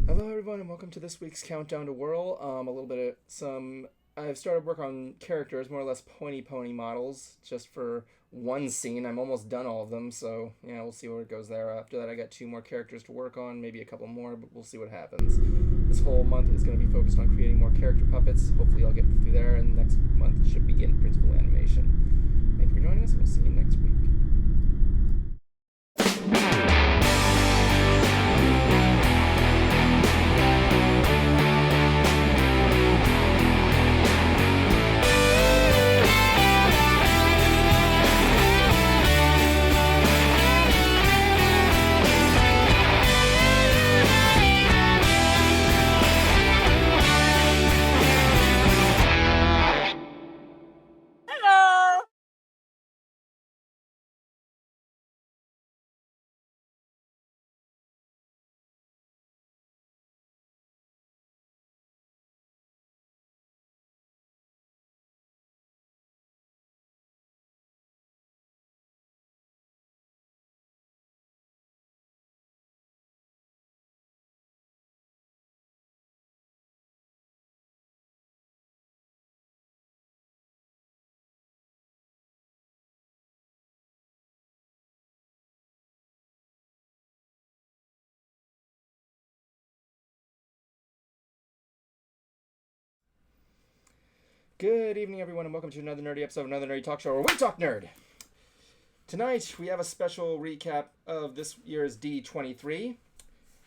Hello everyone and welcome to this week's Countdown to Whirl. I've started work on characters, more or less pony models, just for one scene. I'm almost done all of them, so yeah, we'll see where it goes there. After that I got 2 more characters to work on, maybe a couple more, but we'll see what happens. This whole month is going to be focused on creating more character puppets. Hopefully I'll get through there, and next month should begin principal animation. Thank you for joining us, and we'll see you next week. Good evening, everyone, and welcome to another nerdy episode of Another Nerdy Talk Show, where we talk nerd. Tonight, we have a special recap of this year's D23.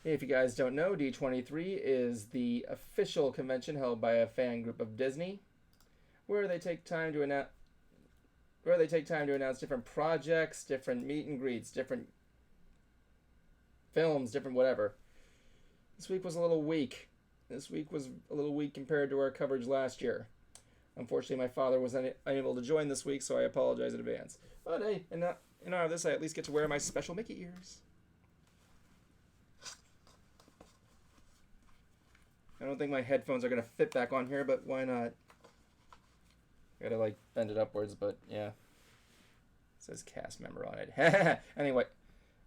If you guys don't know, D23 is the official convention held by a fan group of Disney, where they take time to announce different projects, different meet and greets, different films, different whatever. This week was a little weak. Compared to our coverage last year. Unfortunately, my father was unable to join this week, so I apologize in advance. But hey, in honor of this, I at least get to wear my special Mickey ears. I don't think my headphones are going to fit back on here, but why not? I gotta, bend it upwards, but yeah. It says cast member on it. Anyway,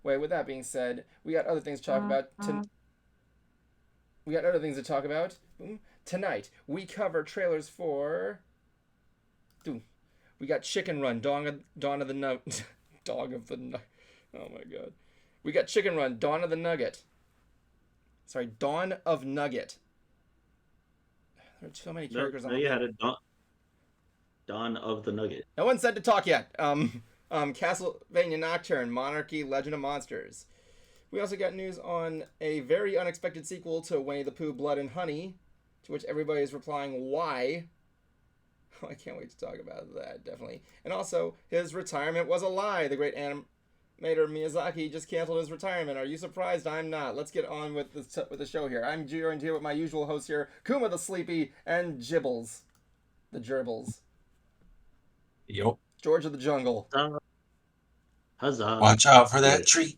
with that being said, we got other things to talk about. Tonight, we cover trailers for... We got Chicken Run, Dawn of the Nugget. Oh my god. We got Chicken Run, Dawn of Nugget. There's so many characters on the you had a Dawn of the Nugget. No one said to talk yet. Castlevania Nocturne, Monarchy, Legend of Monsters. We also got news on a very unexpected sequel to Winnie the Pooh, Blood and Honey, to which everybody is replying, why? Oh, I can't wait to talk about that, definitely. And also, his retirement was a lie. The great animator Miyazaki just canceled his retirement. Are you surprised? I'm not. Let's get on with the show here. I'm joined here with my usual hosts here, Kuma the Sleepy and Gibbles, the Gerbils. Yep. George of the Jungle. Huzzah. Watch out for that treat.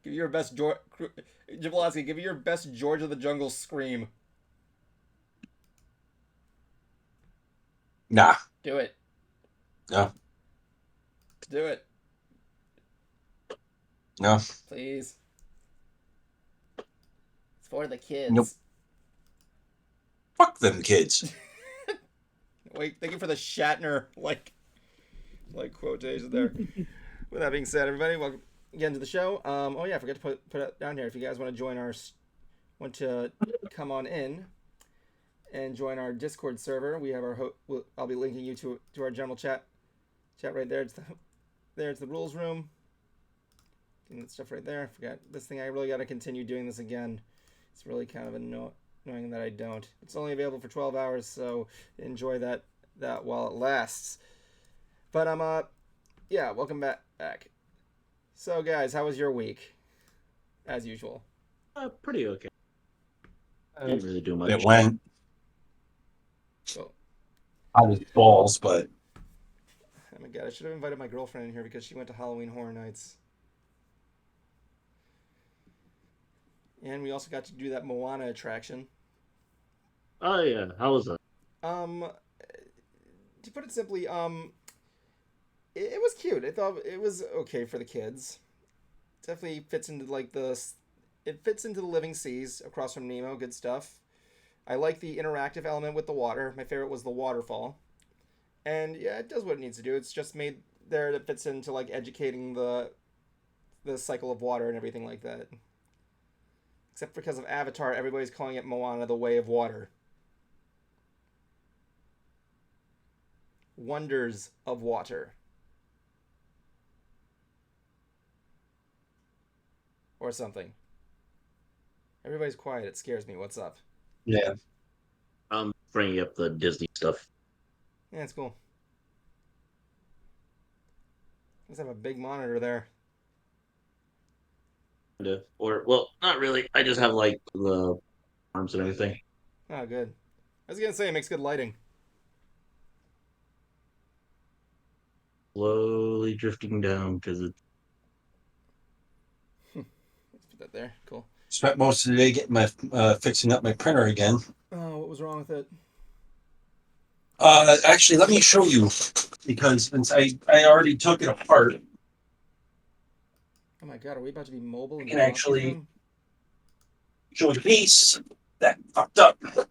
Give your best Jibblowski, give me your best George of the Jungle scream. Nah. Do it. No. Do it. No. Please. It's for the kids. Nope. Fuck them kids. Wait, thank you for the Shatner quotation there. With that being said, everybody, welcome again to the show. I forgot to put it down here. If you guys want to come on in and join our Discord server, we have I'll be linking you to our general chat right there. It's the rules room. That stuff right there. I forgot this thing. I really got to continue doing this again. It's really kind of annoying that I don't. It's only available for 12 hours, so enjoy that while it lasts. But welcome back. So guys, how was your week? As usual. Pretty okay. Didn't really do much. It went. Cool. I was balls, but... Oh my god, I should have invited my girlfriend in here because she went to Halloween Horror Nights. And we also got to do that Moana attraction. Oh yeah, how was that? To put it simply, it was cute. I thought it was okay for the kids. definitely fits into like it fits into the living seas across from Nemo. Good stuff. I like the interactive element with the water. My favorite was the waterfall. And yeah, it does what it needs to do. It's just made there that fits into like educating the cycle of water and everything like that. Except because of Avatar, everybody's calling it Moana, the Way of Water. Wonders of water. Or something. Everybody's quiet. It scares me. What's up? Yeah. I'm bringing up the Disney stuff. Yeah, it's cool. Let's have a big monitor there. Or, well, not really. I just have, like, the arms and everything. Oh, good. I was gonna say it makes good lighting. Slowly drifting down because it's Let's put that there. Cool. Spent most of the day getting my fixing up my printer again. Oh, what was wrong with it? Actually, let me show you because since I already took it apart. Oh my god, are we about to be mobile? I can actually show you a piece that fucked up. Let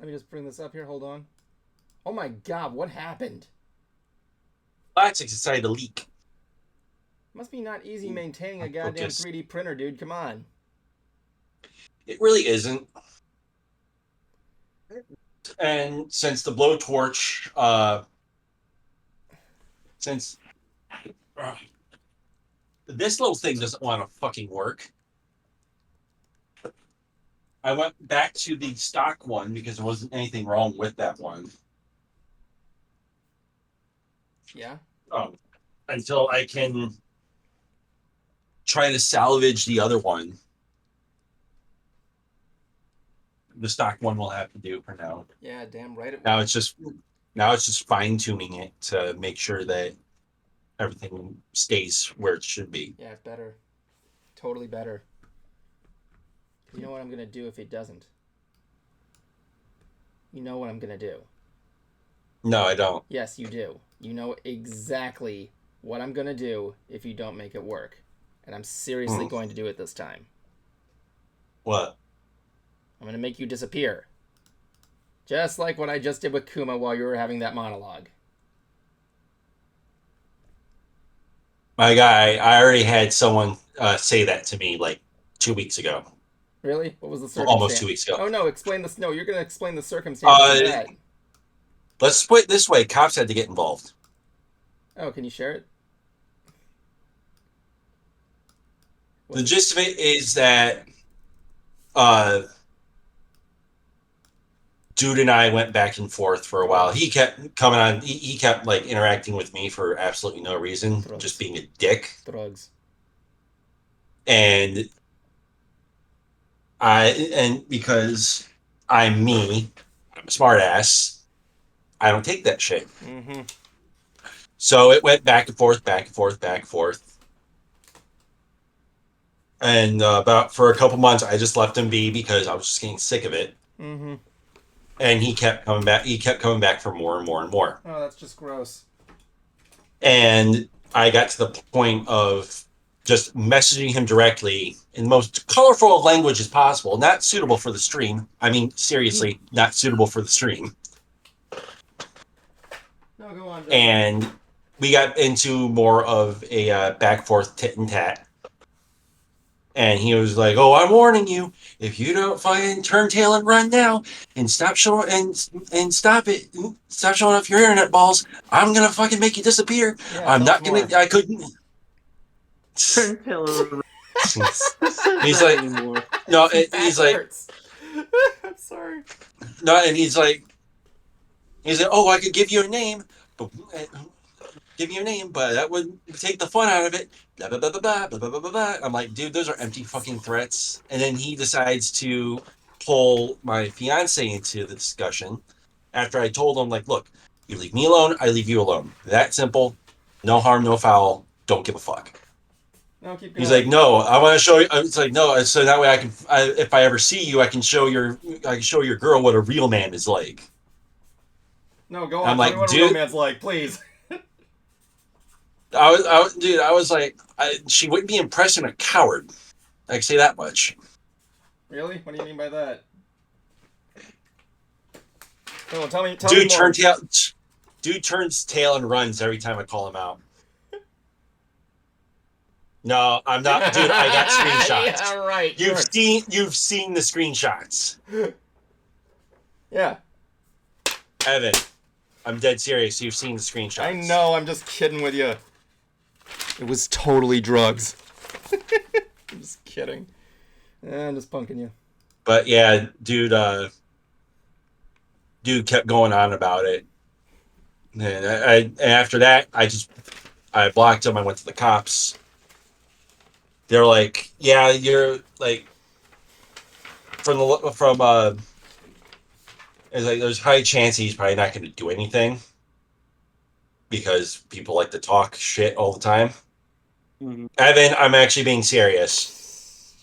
me just bring this up here. Hold on. Oh my god, what happened? Plastics decided to leak. Must be not easy maintaining a goddamn 3D printer, dude. Come on. It really isn't. And since the blowtorch, since this little thing doesn't want to fucking work, I went back to the stock one because there wasn't anything wrong with that one. Yeah? Until I can try to salvage the other one. The stock one will have to do for now. Yeah, damn right. Now it's just fine tuning it to make sure that everything stays where it should be. Yeah, better. Totally better. You know what I'm gonna do if it doesn't? You know what I'm gonna do. No, I don't. Yes, you do. You know exactly what I'm gonna do if you don't make it work. And I'm seriously going to do it this time. What? I'm gonna make you disappear. Just like what I just did with Kuma while you were having that monologue. My guy, I already had someone say that to me like 2 weeks ago. Really? What was the circumstance? Almost 2 weeks ago. Oh no, explain this. No, you're gonna explain the circumstances of that. Let's put it this way. Cops had to get involved. Oh, can you share it? The gist of it is that Dude and I went back and forth for a while. He kept coming on. He kept like interacting with me for absolutely no reason, just being a dick. Drugs. And because I'm me, I'm a smart ass, I don't take that shit. Mm-hmm. So it went back and forth, back and forth, back and forth. And about for a couple months, I just left him be because I was just getting sick of it. Mm-hmm. And he kept coming back. He kept coming back for more and more and more. Oh, that's just gross. And I got to the point of just messaging him directly in the most colorful of languages possible. Not suitable for the stream. I mean, seriously, not suitable for the stream. No, go on, John. And we got into more of a back forth tit and tat. And he was like, "Oh, I'm warning you. If you don't fucking turn tail and run now, and stop showing and stop showing off your internet balls, I'm gonna fucking make you disappear. Yeah, I'm not gonna. I couldn't." turn tail. He's like, no. He's like, hurts. I'm sorry. no, and he's like, "Oh, I could give you a name, but that would take the fun out of it." Blah, blah, blah, blah, blah, blah, blah, blah, blah. I'm like, dude, those are empty fucking threats. And then he decides to pull my fiance into the discussion after I told him, like, look, you leave me alone, I leave you alone. That simple. No harm, no foul. Don't give a fuck. No, keep going. He's like, no, I want to show you. It's like, no, so that way I can, if I ever see you, I can show your girl what a real man is like. No, go on. I'm like, tell me what dude, a real man's like, please. Dude, I was like, she wouldn't be impressing a coward. I can say that much. Really? What do you mean by that? Oh, tell me Dude, more. dude turns tail and runs every time I call him out. No, I'm not, dude. I got screenshots. Yeah, right. You've seen the screenshots. Yeah. Evan, I'm dead serious. You've seen the screenshots. I know. I'm just kidding with you. It was totally drugs. I'm just kidding. I'm just punking you. But yeah, dude kept going on about it. And after that, I blocked him. I went to the cops. They're like, yeah, you're like it's like there's high chance he's probably not going to do anything because people like to talk shit all the time. Mm-hmm. Evan, I'm actually being serious.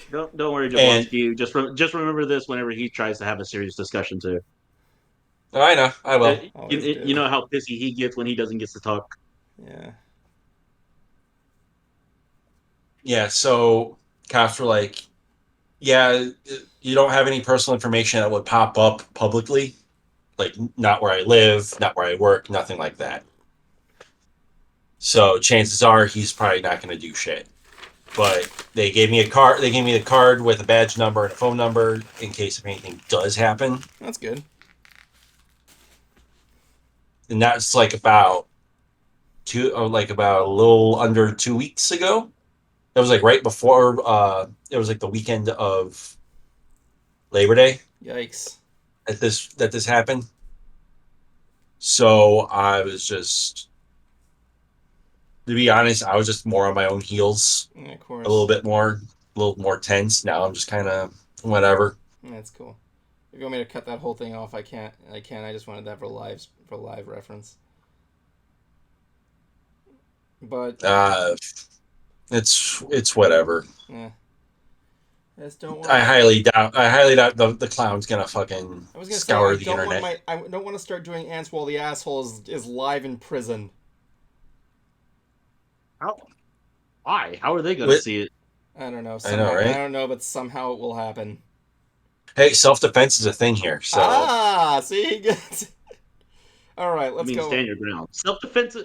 Don't worry, And Jablonski. Just remember this whenever he tries to have a serious discussion too. I know, I will. You know how pissy he gets when he doesn't get to talk. Yeah. Yeah, so cops were like, yeah, you don't have any personal information that would pop up publicly, like not where I live, not where I work, nothing like that. So chances are he's probably not going to do shit. But they gave me a card. They gave me a card with a badge number and a phone number in case if anything does happen. That's good. And that's like about a little under 2 weeks ago. That was like right before. It was like the weekend of Labor Day. Yikes. That this happened. So I was just, to be honest, I was just more on my own heels, Yeah, of course. a little more tense. Now I'm just kind of whatever. That's cool. If you want me to cut that whole thing off, I can't. I just wanted that for live reference. But It's whatever. yeah. Just don't want. I highly doubt the clown's gonna fucking I was gonna scour say the internet. I don't want to start doing ants while the asshole is live in prison. How? Why? How are they going to see it? I don't know. I know, right? I don't know, but somehow it will happen. Hey, self-defense is a thing here, so See, all right, let's You mean go. stand your ground. Self-defense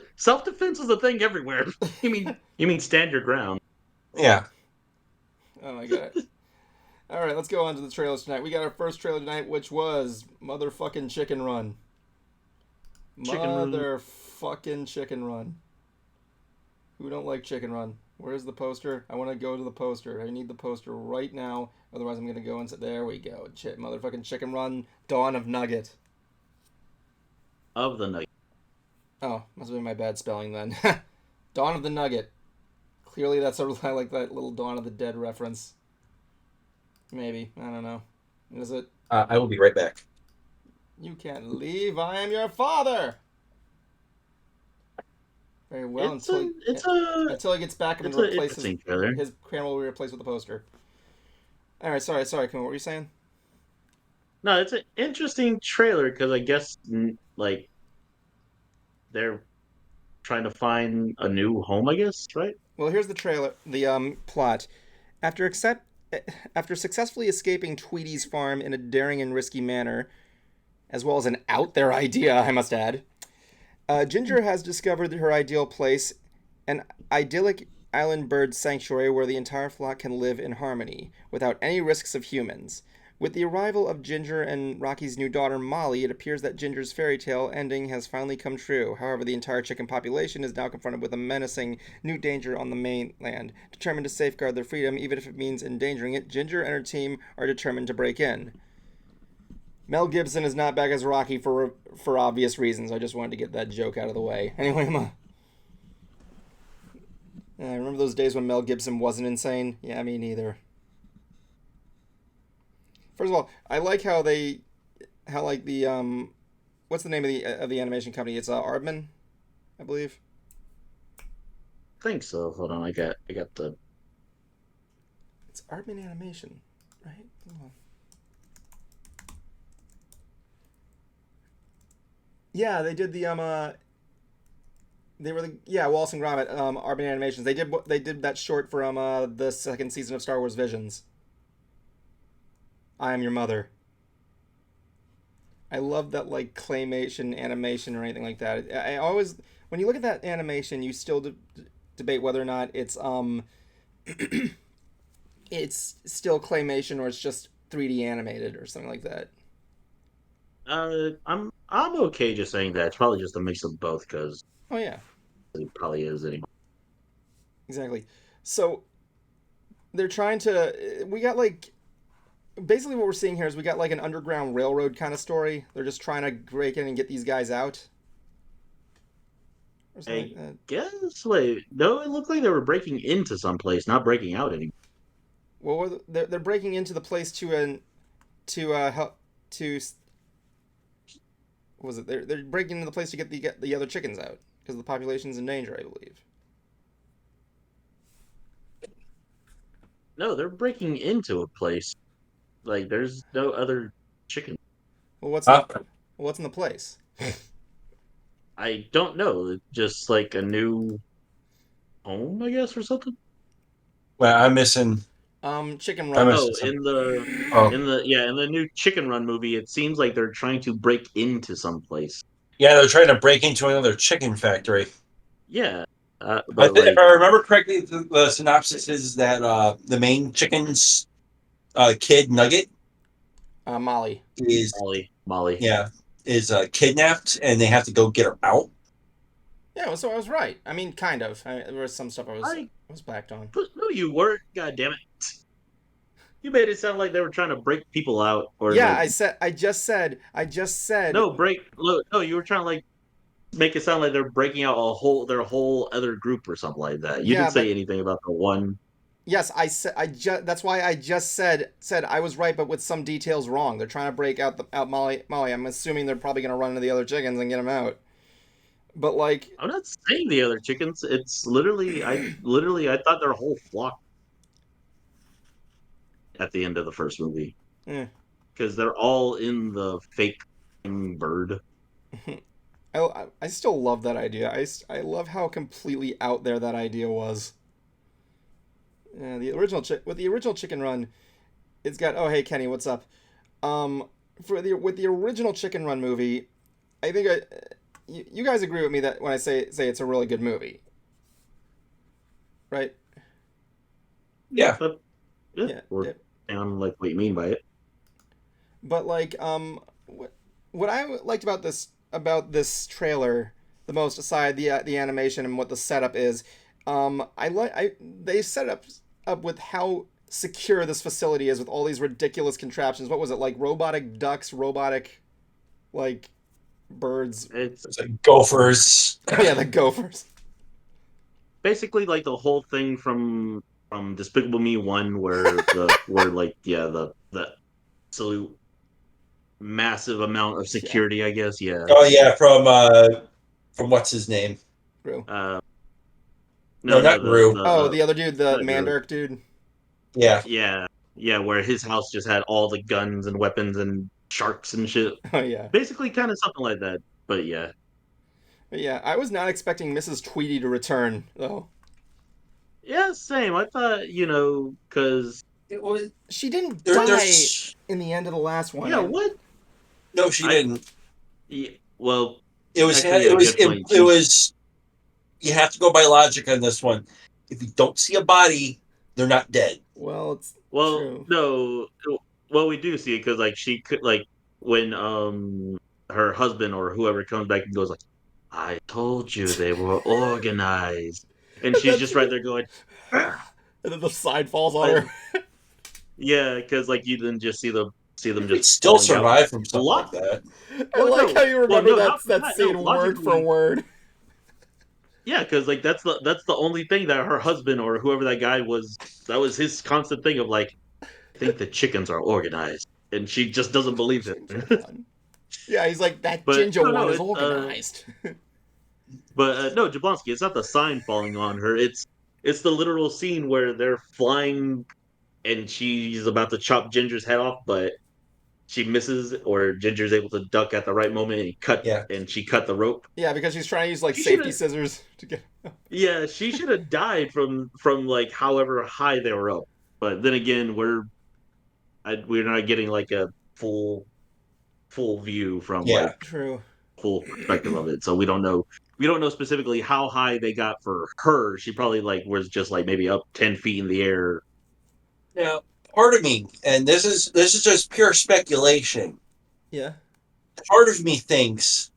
is a thing everywhere. You mean stand your ground. yeah. Oh my god. All right, let's go on to the trailers tonight. We got our first trailer tonight, which was motherfucking Chicken Run. Motherfucking Chicken Run. Who don't like Chicken Run? Where's the poster? I want to go to the poster. I need the poster right now. Otherwise, I'm going to go and say, there we go. Motherfucking Chicken Run. Dawn of Nugget. Of the Nugget. Oh, must have been my bad spelling then. Dawn of the Nugget. Clearly, that's sort of like that little Dawn of the Dead reference. Maybe. I don't know. Is it? I will be right back. You can't leave. I am your father. Very well. Until he gets back and replaces his camera will be replaced with a poster. All right. Sorry. Come on. What were you saying? No, it's an interesting trailer because I guess like they're trying to find a new home. I guess, right? Well, here's the trailer. The plot. After successfully escaping Tweety's farm in a daring and risky manner, as well as an out there idea, I must add, Ginger has discovered her ideal place, an idyllic island bird sanctuary where the entire flock can live in harmony, without any risks of humans. With the arrival of Ginger and Rocky's new daughter, Molly, it appears that Ginger's fairy tale ending has finally come true. However, the entire chicken population is now confronted with a menacing new danger on the mainland. Determined to safeguard their freedom, even if it means endangering it, Ginger and her team are determined to break in. Mel Gibson is not back as Rocky for obvious reasons. I just wanted to get that joke out of the way. Anyway, I remember those days when Mel Gibson wasn't insane? Yeah, me neither. First of all, I like how the what's the name of the animation company? It's Aardman, I believe. I think so. Hold on, I got the. It's Aardman Animation, right? Hold on. Yeah, they did the They were Wallace and Gromit, Urban Animations. They did that short from the second season of Star Wars Visions. I Am Your Mother. I love that like claymation animation or anything like that. I always when you look at that animation, you still debate whether or not it's still claymation or it's just 3D animated or something like that. I'm okay just saying that. It's probably just a mix of both because Oh yeah, it probably is anyway. exactly. So they're trying to. We got like basically what we're seeing here is we got like an underground railroad kind of story. They're just trying to break in and get these guys out. Or something like I that. guess wait, no, it looked like they were breaking into some place, not breaking out anymore. Well, they're breaking into the place to help to what was it? They're breaking into the place to get the other chickens out because the population's in danger, I believe. No, they're breaking into a place. Like there's no other chicken. Well, Huh? what's in the place? I don't know. Just like a new home, I guess, or something. Well, I'm missing. Chicken I'm Run. missing Oh, some. Oh, in the new Chicken Run movie, it seems like they're trying to break into some place. yeah, they're trying to break into another chicken factory. Yeah, but If like, I remember correctly, the synopsis is that the main chicken's kid Nugget Molly. is Molly. yeah kidnapped, and they have to go get her out. Yeah, well, so I was right. I mean, kind of. There was some stuff I I was backed on. but no, you weren't. God damn it! You made it sound like they were trying to break people out, or Yeah, like I just said. no break. No, you were trying to like make it sound like they're breaking out their whole other group or something like that. You Yeah, didn't say but anything about the one. yes, I said I just. That's why I just said I was right, but with some details wrong. They're trying to break out Molly. Molly. I'm assuming they're probably gonna run into the other chickens and get them out. But like, I'm not saying the other chickens. It's literally I thought their whole flock at the end of the first movie eh. because they're all in the fake bird. I still love that idea. I love how completely out there that idea was. Yeah, with the original Chicken Run, it's got oh hey Kenny, what's up? For the with the original Chicken Run movie, I think you guys agree with me that when I say it's a really good movie, right? Yeah, But yeah, Yeah, or yeah. on like what you mean by it. But like what I liked about this trailer the most, aside the animation and what the setup is, I they set up with how secure this facility is with all these ridiculous contraptions. What was it like? Robotic ducks, robotic like birds. It's it's like gophers. Oh yeah, the gophers. basically like the whole thing from Despicable Me 1 where like yeah the absolute massive amount of Yeah, security, I guess. Yeah. Oh yeah, from what's his name? Gru. Uh, No, no, not Gru. Oh, the other dude, the not Drew. Mandark dude. Yeah, Yeah, yeah, where his house just had all the guns and weapons and sharks and shit. Oh yeah. Basically, kind of something like that. But yeah, But yeah, I was not expecting Mrs. Tweedy to return though. yeah, same. I thought because it was. She didn't die There's in the end of the last one. yeah, what no, she I didn't. yeah, well, It was. actually, a good point. It was. You have to go by logic on this one. If you don't see a body, they're not dead. Well, it's Well, true. no, well, we do see it because like she could like when her husband or whoever comes back and goes like, "I told you they were organized," and she's just right there going, "Ugh." And then the side falls on I, her. yeah, because like you then just see them We'd just still falling out. survive from A something like lot. that. I Well, like how no, you well, remember no, not that that. No, scene word for logically, word. yeah, because like that's the only thing that her husband or whoever that guy was that was his constant thing of like, I think the chickens are organized, and she just doesn't believe it. Ginger one. Yeah, he's like that But ginger no, one is it's organized. no, Jablonski. It's not the sign falling on her. It's the literal scene where they're flying and she's about to chop Ginger's head off, but she misses or Ginger's able to duck at the right moment Yeah. and she cut the rope. Yeah, because she's trying to use like She safety should've- scissors to get. Yeah, she should have died from like however high they were up. But then again, we're not getting like a full view from Yeah. like True. full perspective of it, so we don't know specifically how high they got for her. She probably like was just like maybe up 10 feet in the air. Now, part of me, and this is just pure speculation. Yeah. Part of me thinks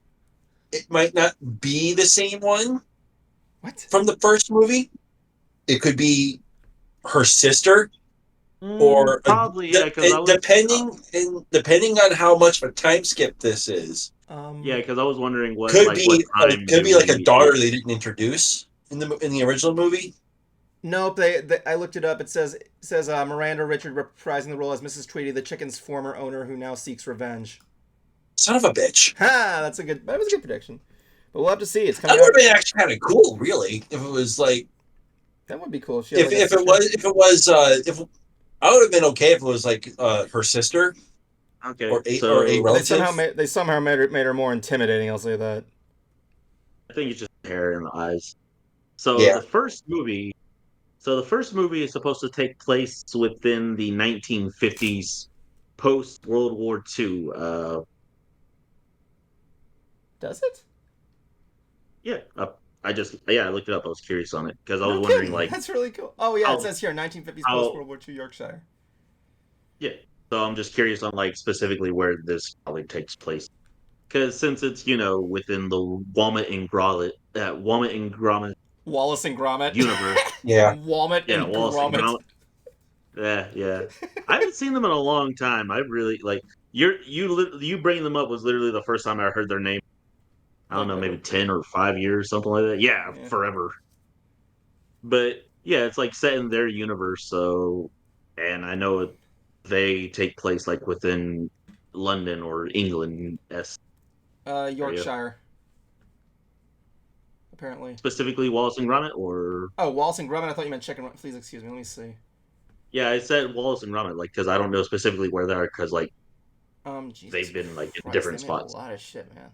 it might not be the same one What? from the first movie. It could be her sister, or Probably, yeah, because I was depending on how much of a time skip this is, yeah, because I was wondering what could what be time could do be like a we daughter they didn't introduce in the original movie. Nope. They I looked it up. It says Miranda Richard reprising the role as Mrs. Tweedy, the chicken's former owner who now seeks revenge. Son of a bitch. Ha! That was a good prediction. But we'll have to see. It's That coming would out. have been actually kind of cool, really, if it was like That would be cool. If she had, if like, a if sister. it was if I would have been okay if it was like her sister Okay, or a so relative. They somehow made her more intimidating. I'll say that. I think it's just hair in the eyes. So Yeah. the first movie, is supposed to take place within the 1950s, post World War II. Does it? Yeah, I looked it up. I was curious on it because I was No wondering kidding. like That's really cool. Oh yeah, it how says here 1950s post how World War II Yorkshire. yeah. So I'm just curious on like specifically where this probably takes place because since it's within the Womit and Gromit Wallace and Gromit. universe. Yeah. Womit Yeah, and Wallace and Gromit. Gromit. Yeah. I haven't seen them in a long time. I really like you bringing them up was literally the first time I heard their name. I don't Like know, maybe ever. 10 or 5 years, something like that. Yeah, Yeah. forever. But yeah, it's like set in their universe. So, and I know they take place like within London or England area, Yorkshire. Apparently. specifically Wallace and Gromit. Or Oh, Wallace and Gromit. I thought you meant chicken. Please excuse me. Let me see. yeah, I said Wallace and Gromit, like because I don't know specifically where they are because like Jesus they've been like in Christ, they different made a spots. lot of shit, man.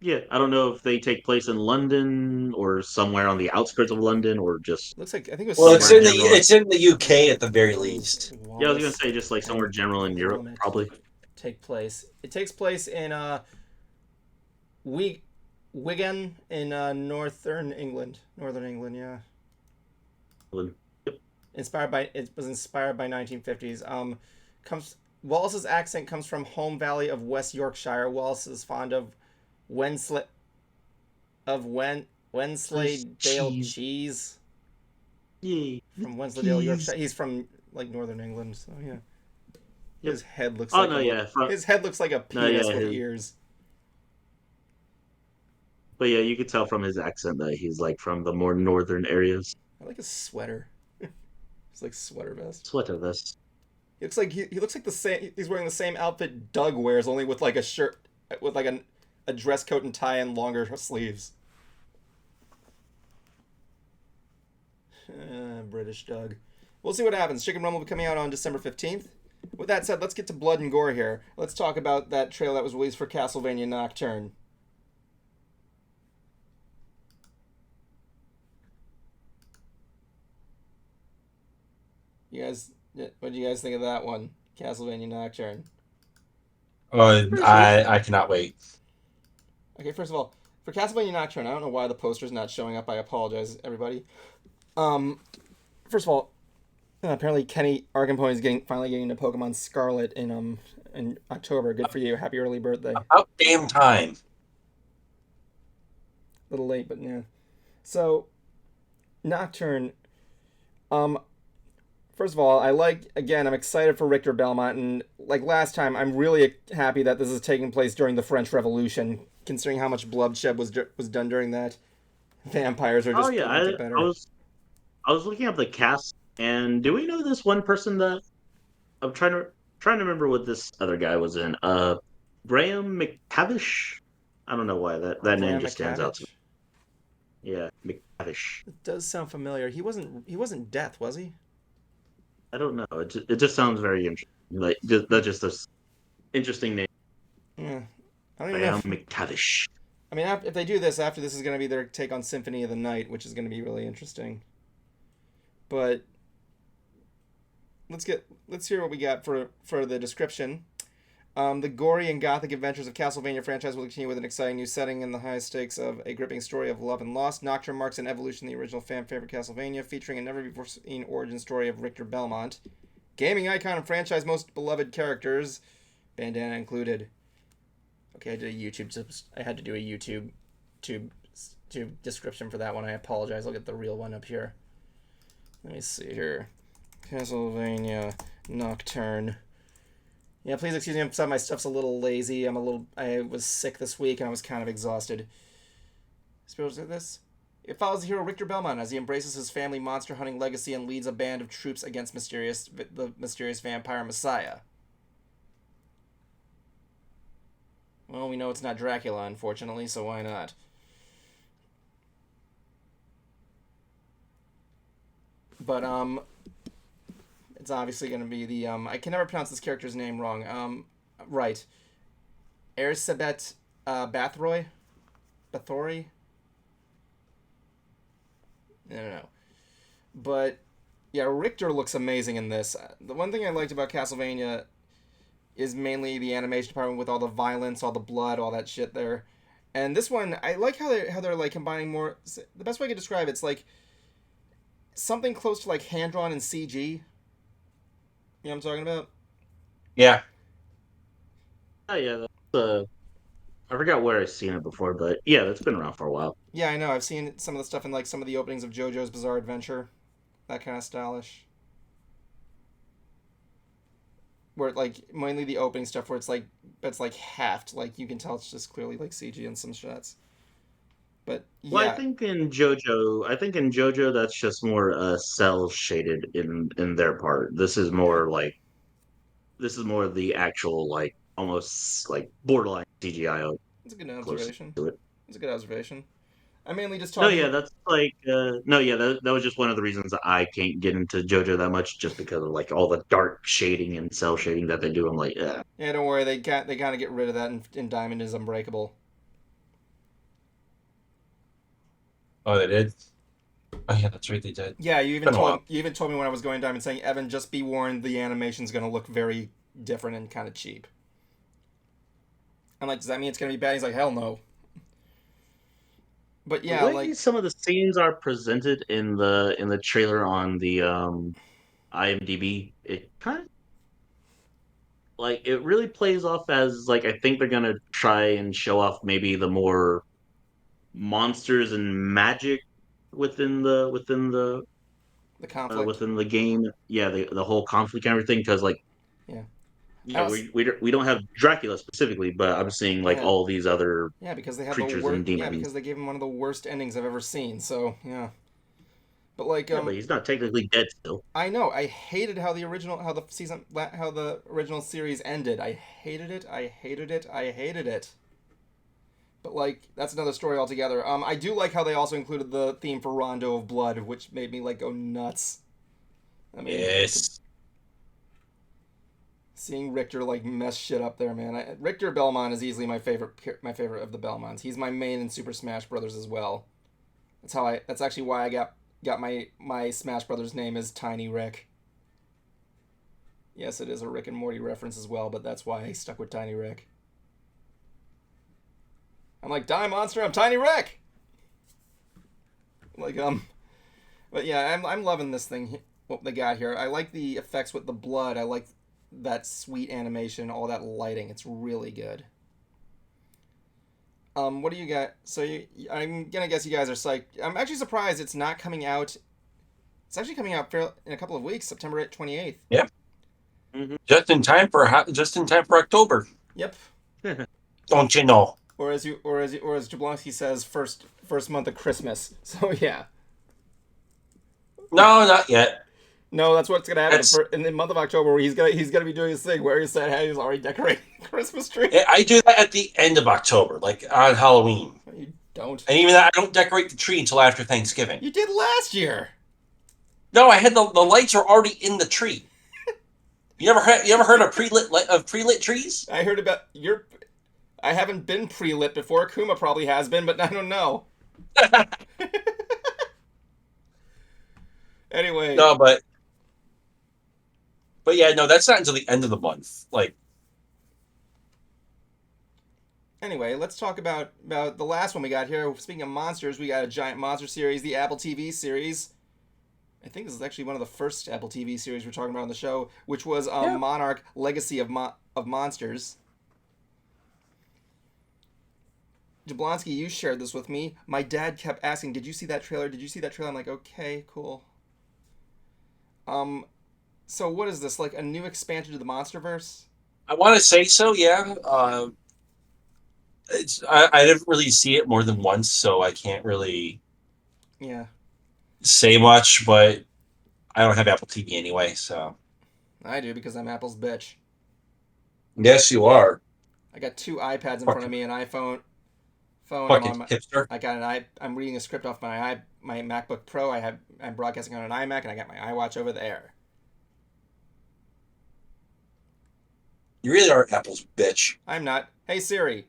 Yeah, I don't know if they take place in London or somewhere on the outskirts of London or just Looks like I think it was Well, somewhere general. it's in the UK at the very does least. Yeah, I was gonna Wallace say just like somewhere and general in Europe, Gromit probably. take place? It takes place in Wigan in northern England. Northern England, yeah. Yep. It was inspired by 1950s. Comes Wallace's accent comes from home valley of West Yorkshire. Wallace is fond of Wensleydale cheese Yay. from Wensleydale, Yorkshire. He's from like northern England, so yeah. Yep. His head looks Oh like no, yeah. his head looks like a No, penis yeah. with ears. But yeah, you could tell from his accent that he's like from the more northern areas. I like his sweater. It's like sweater vest. Sweater this. He looks like he looks like the same. He's wearing the same outfit Doug wears, only with like a shirt with like a dress coat and tie and longer sleeves. British Doug. We'll see what happens. Chicken Run will be coming out on December 15th. With that said, let's get to blood and gore here. Let's talk about that trailer that was released for Castlevania Nocturne. What do you guys think of that one? Castlevania Nocturne. I cannot wait. Okay, first of all, for Castlevania Nocturne, I don't know why the poster's not showing up. I apologize, everybody. First of all, apparently Kenny Argenpone is finally getting into Pokemon Scarlet in October. Good for you. Happy early birthday. About damn time. A little late, but yeah. So, Nocturne. First of all, I'm excited for Richter Belmont, and like last time, I'm really happy that this is taking place during the French Revolution, considering how much bloodshed was done during that. Vampires are just gonna get better. I was looking up the cast, and do we know this one person that I'm trying to remember what this other guy was in? Graham McTavish. I don't know why that name just stands out to me. Yeah, McTavish. It does sound familiar. He wasn't Death, was he? I don't know. It just sounds very interesting. Like that just Interesting name. Yeah. I don't even know. Graham McTavish. I mean, if they do this, after this is going to be their take on Symphony of the Night, which is going to be really interesting. But let's hear what we got for the description. The gory and gothic adventures of Castlevania franchise will continue with an exciting new setting and the high stakes of a gripping story of love and loss. Nocturne marks an evolution of the original fan favorite Castlevania, featuring a never-before-seen origin story of Richter Belmont. Gaming icon and franchise most beloved characters, bandana included. Okay, I had to do a YouTube description for that one. I apologize. I'll get the real one up here. Let me see here. Castlevania Nocturne. Yeah, please excuse me if some of my stuff's a little lazy. I was sick this week and I was kind of exhausted. Suppose this? It follows the hero Richter Belmont as he embraces his family monster hunting legacy and leads a band of troops against the mysterious vampire Messiah. Well, we know it's not Dracula, unfortunately, so why not? But, it's obviously going to be the, I can never pronounce this character's name wrong. Right. Erzsébet Bathory? I don't know. But, yeah, Richter looks amazing in this. The one thing I liked about Castlevania is mainly the animation department with all the violence, all the blood, all that shit there. And this one, I like how they're like combining more. The best way I could describe it's like something close to like hand drawn and CG. You know what I'm talking about? Yeah. Oh yeah, that's I forgot where I've seen it before, but yeah, that's been around for a while. Yeah, I know. I've seen some of the stuff in like some of the openings of JoJo's Bizarre Adventure, that kind of stylish. Where like mainly the opening stuff where it's like halved, like you can tell it's just clearly like CG in some shots. But yeah, Well, I think in JoJo, that's just more cell shaded in their part. This is more the actual like almost like borderline CGI it's a good close observation. to it. It's a good observation. I mainly just No, talking. yeah, that's like no, yeah, that was just one of the reasons that I can't get into JoJo that much, just because of like all the dark shading and cell shading that they do. I'm like, yeah. Yeah, don't worry. They kind of get rid of that in Diamond is Unbreakable. Oh, they did? Oh, yeah, that's right, they did. Yeah, you Been a while. even told me when I was going Diamond saying, Evan, just be warned, the animation's going to look very different and kind of cheap. I'm like, does that mean it's going to be bad? He's like, hell no. But yeah, The way like some of the scenes are presented in the trailer on the IMDb, it kind of like it really plays off as like I think they're gonna try and show off maybe the more monsters and magic the conflict. within the game. Yeah, the whole conflict and everything. Because like Yeah. yeah, we don't have Dracula specifically, but I'm seeing like Yeah. all these other Yeah, because they have the creatures worst. and Yeah, demons. because they gave him one of the worst endings I've ever seen. So yeah, but like Yeah, but he's not technically dead still. I know I hated how the original series ended. I hated it. I hated it. I hated it. But like that's another story altogether. I do like how they also included the theme for Rondo of Blood, which made me like go nuts. I mean, Yes. seeing Richter like mess shit up there, man. Richter Belmont is easily my favorite of the Belmonts. He's my main in Super Smash Brothers as well. That's actually why I got my Smash Brothers name is Tiny Rick. Yes, it is a Rick and Morty reference as well, but that's why I stuck with Tiny Rick. I'm like, die monster, I'm Tiny Rick. Like but yeah, I'm loving this thing. What they got here. I like the effects with the blood. I like that sweet animation, all that lighting. It's really good. What do you got? So I'm gonna guess you guys are psyched. I'm actually surprised it's not coming out. It's actually coming out in a couple of weeks, September 28th. Yeah. Mm-hmm. Just in time for October. Yep. Don't you know? Or as Jablonski says, first month of Christmas. So yeah. No, not yet. No, that's what's gonna happen in the month of October. Where he's gonna be doing his thing where he said, "Hey, he's already decorating the Christmas tree." I do that at the end of October, like on Halloween. You don't. And even that, I don't decorate the tree until after Thanksgiving. You did last year. No, I had the lights are already in the tree. You ever heard of pre-lit trees? I heard about your. I haven't been pre-lit before. Kuma probably has been, but I don't know. Anyway. No, but yeah, no, that's not until the end of the month. Like, anyway, let's talk about the last one we got here. Speaking of monsters, we got a giant monster series, the Apple TV series. I think this is actually one of the first Apple TV series we're talking about on the show, which was Monarch: Legacy of Monsters. Jablonski, you shared this with me. My dad kept asking, "Did you see that trailer? Did you see that trailer?" I'm like, "Okay, cool." So what is this? Like a new expansion to the MonsterVerse? I want to say so, yeah. I didn't really see it more than once, so I can't really say much. But I don't have Apple TV anyway, so I do because I'm Apple's bitch. yes, you are. I got two iPads in front of me, an iPhone. I'm Fucking on my, hipster. I got I'm reading a script off my MacBook Pro. I'm broadcasting on an iMac, and I got my iWatch over there. You really are Apple's bitch. I'm not. Hey Siri,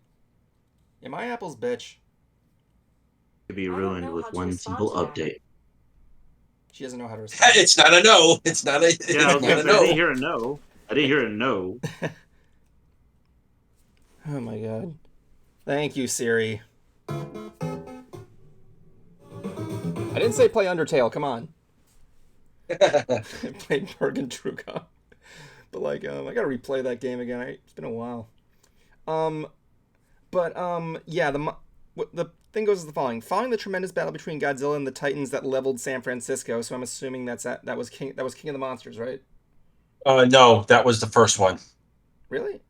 am I Apple's bitch? To be ruined with one simple update. She doesn't know how to respond. It's not a no. It's not a. Yeah, I was gonna not a say, no. I didn't hear a no. I didn't hear a no. Oh my god. Thank you, Siri. I didn't say play Undertale, come on. I played Bergen Trucom. But like, I gotta replay that game again. It's been a while. Yeah, the thing goes as the following. Following the tremendous battle between Godzilla and the Titans that leveled San Francisco, so I'm assuming that was King of the Monsters, right? No, that was the first one. Really?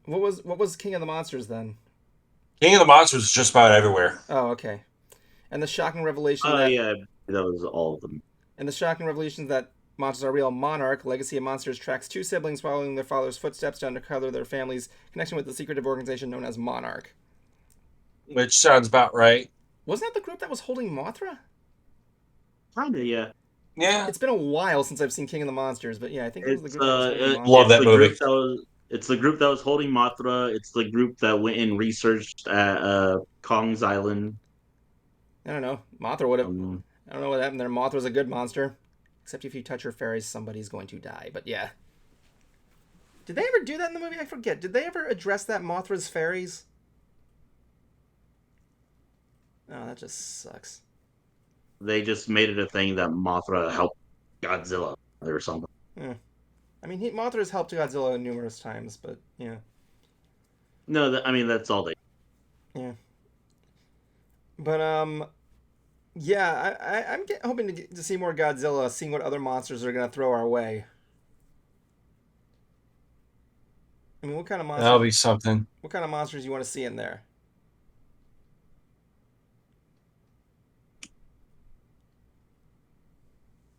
What was King of the Monsters then? King of the Monsters was just about everywhere. Oh, okay. And the shocking revelation that Yeah, that was all of them. And the shocking revelation that monsters are real. Monarch: Legacy of Monsters tracks two siblings following their father's footsteps to uncover their family's connection with the secretive organization known as Monarch. Which sounds about right. Wasn't that the group that was holding Mothra? Kinda, yeah. Yeah. It's been a while since I've seen King of the Monsters, but yeah, I think it was the group that was holding Mothra. Love that movie. It's the group that was holding Mothra. It's the group that went and researched at Kong's Island. I don't know. Mothra would have. I don't know what happened there. Mothra's a good monster. Except if you touch her fairies, somebody's going to die. But yeah. Did they ever do that in the movie? I forget. Did they ever address that Mothra's fairies? Oh, that just sucks. They just made it a thing that Mothra helped Godzilla or something. Yeah. I mean, Mothra's helped Godzilla numerous times, but yeah. No, I mean that's all they. Yeah. But yeah, I'm hoping to see more Godzilla, seeing what other monsters are gonna throw our way. I mean, what kind of monsters? That'll be something. What kind of monsters you want to see in there?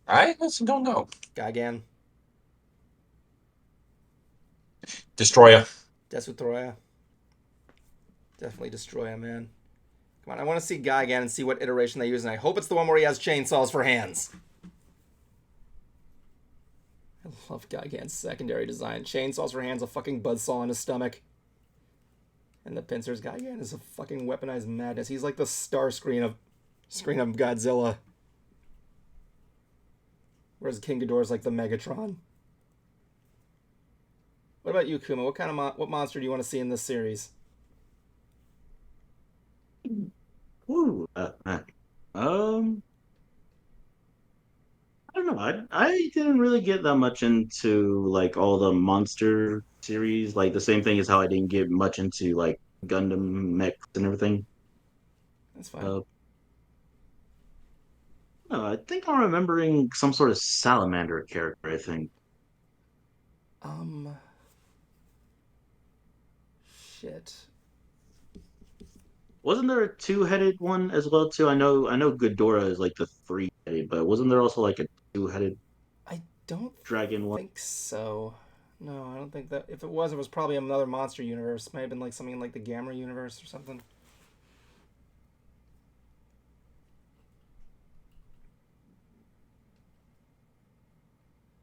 I don't know. Gigan. Destroyer. Desutroya. Definitely Destroya, man. Come on, I want to see Gigan and see what iteration they use, and I hope it's the one where he has chainsaws for hands. I love Gigan's secondary design. Chainsaws for hands, a fucking buzzsaw in his stomach. And the pincers. Gigan is a fucking weaponized madness. He's like the star screen of Godzilla. Whereas King Ghidorah's like the Megatron. What about you, Kuma? What monster do you want to see in this series? Ooh, I don't know. I didn't really get that much into like all the monster series. Like the same thing as how I didn't get much into like Gundam mechs and everything. That's fine. No, I think I'm remembering some sort of salamander character. I think. Shit. Wasn't there a two-headed one as well too? I know Ghidorah is like the three-headed, but wasn't there also like a two-headed? I don't dragon one. think so. No, I don't think that. If it was probably another monster universe. Might have been like something like the Gamma universe or something.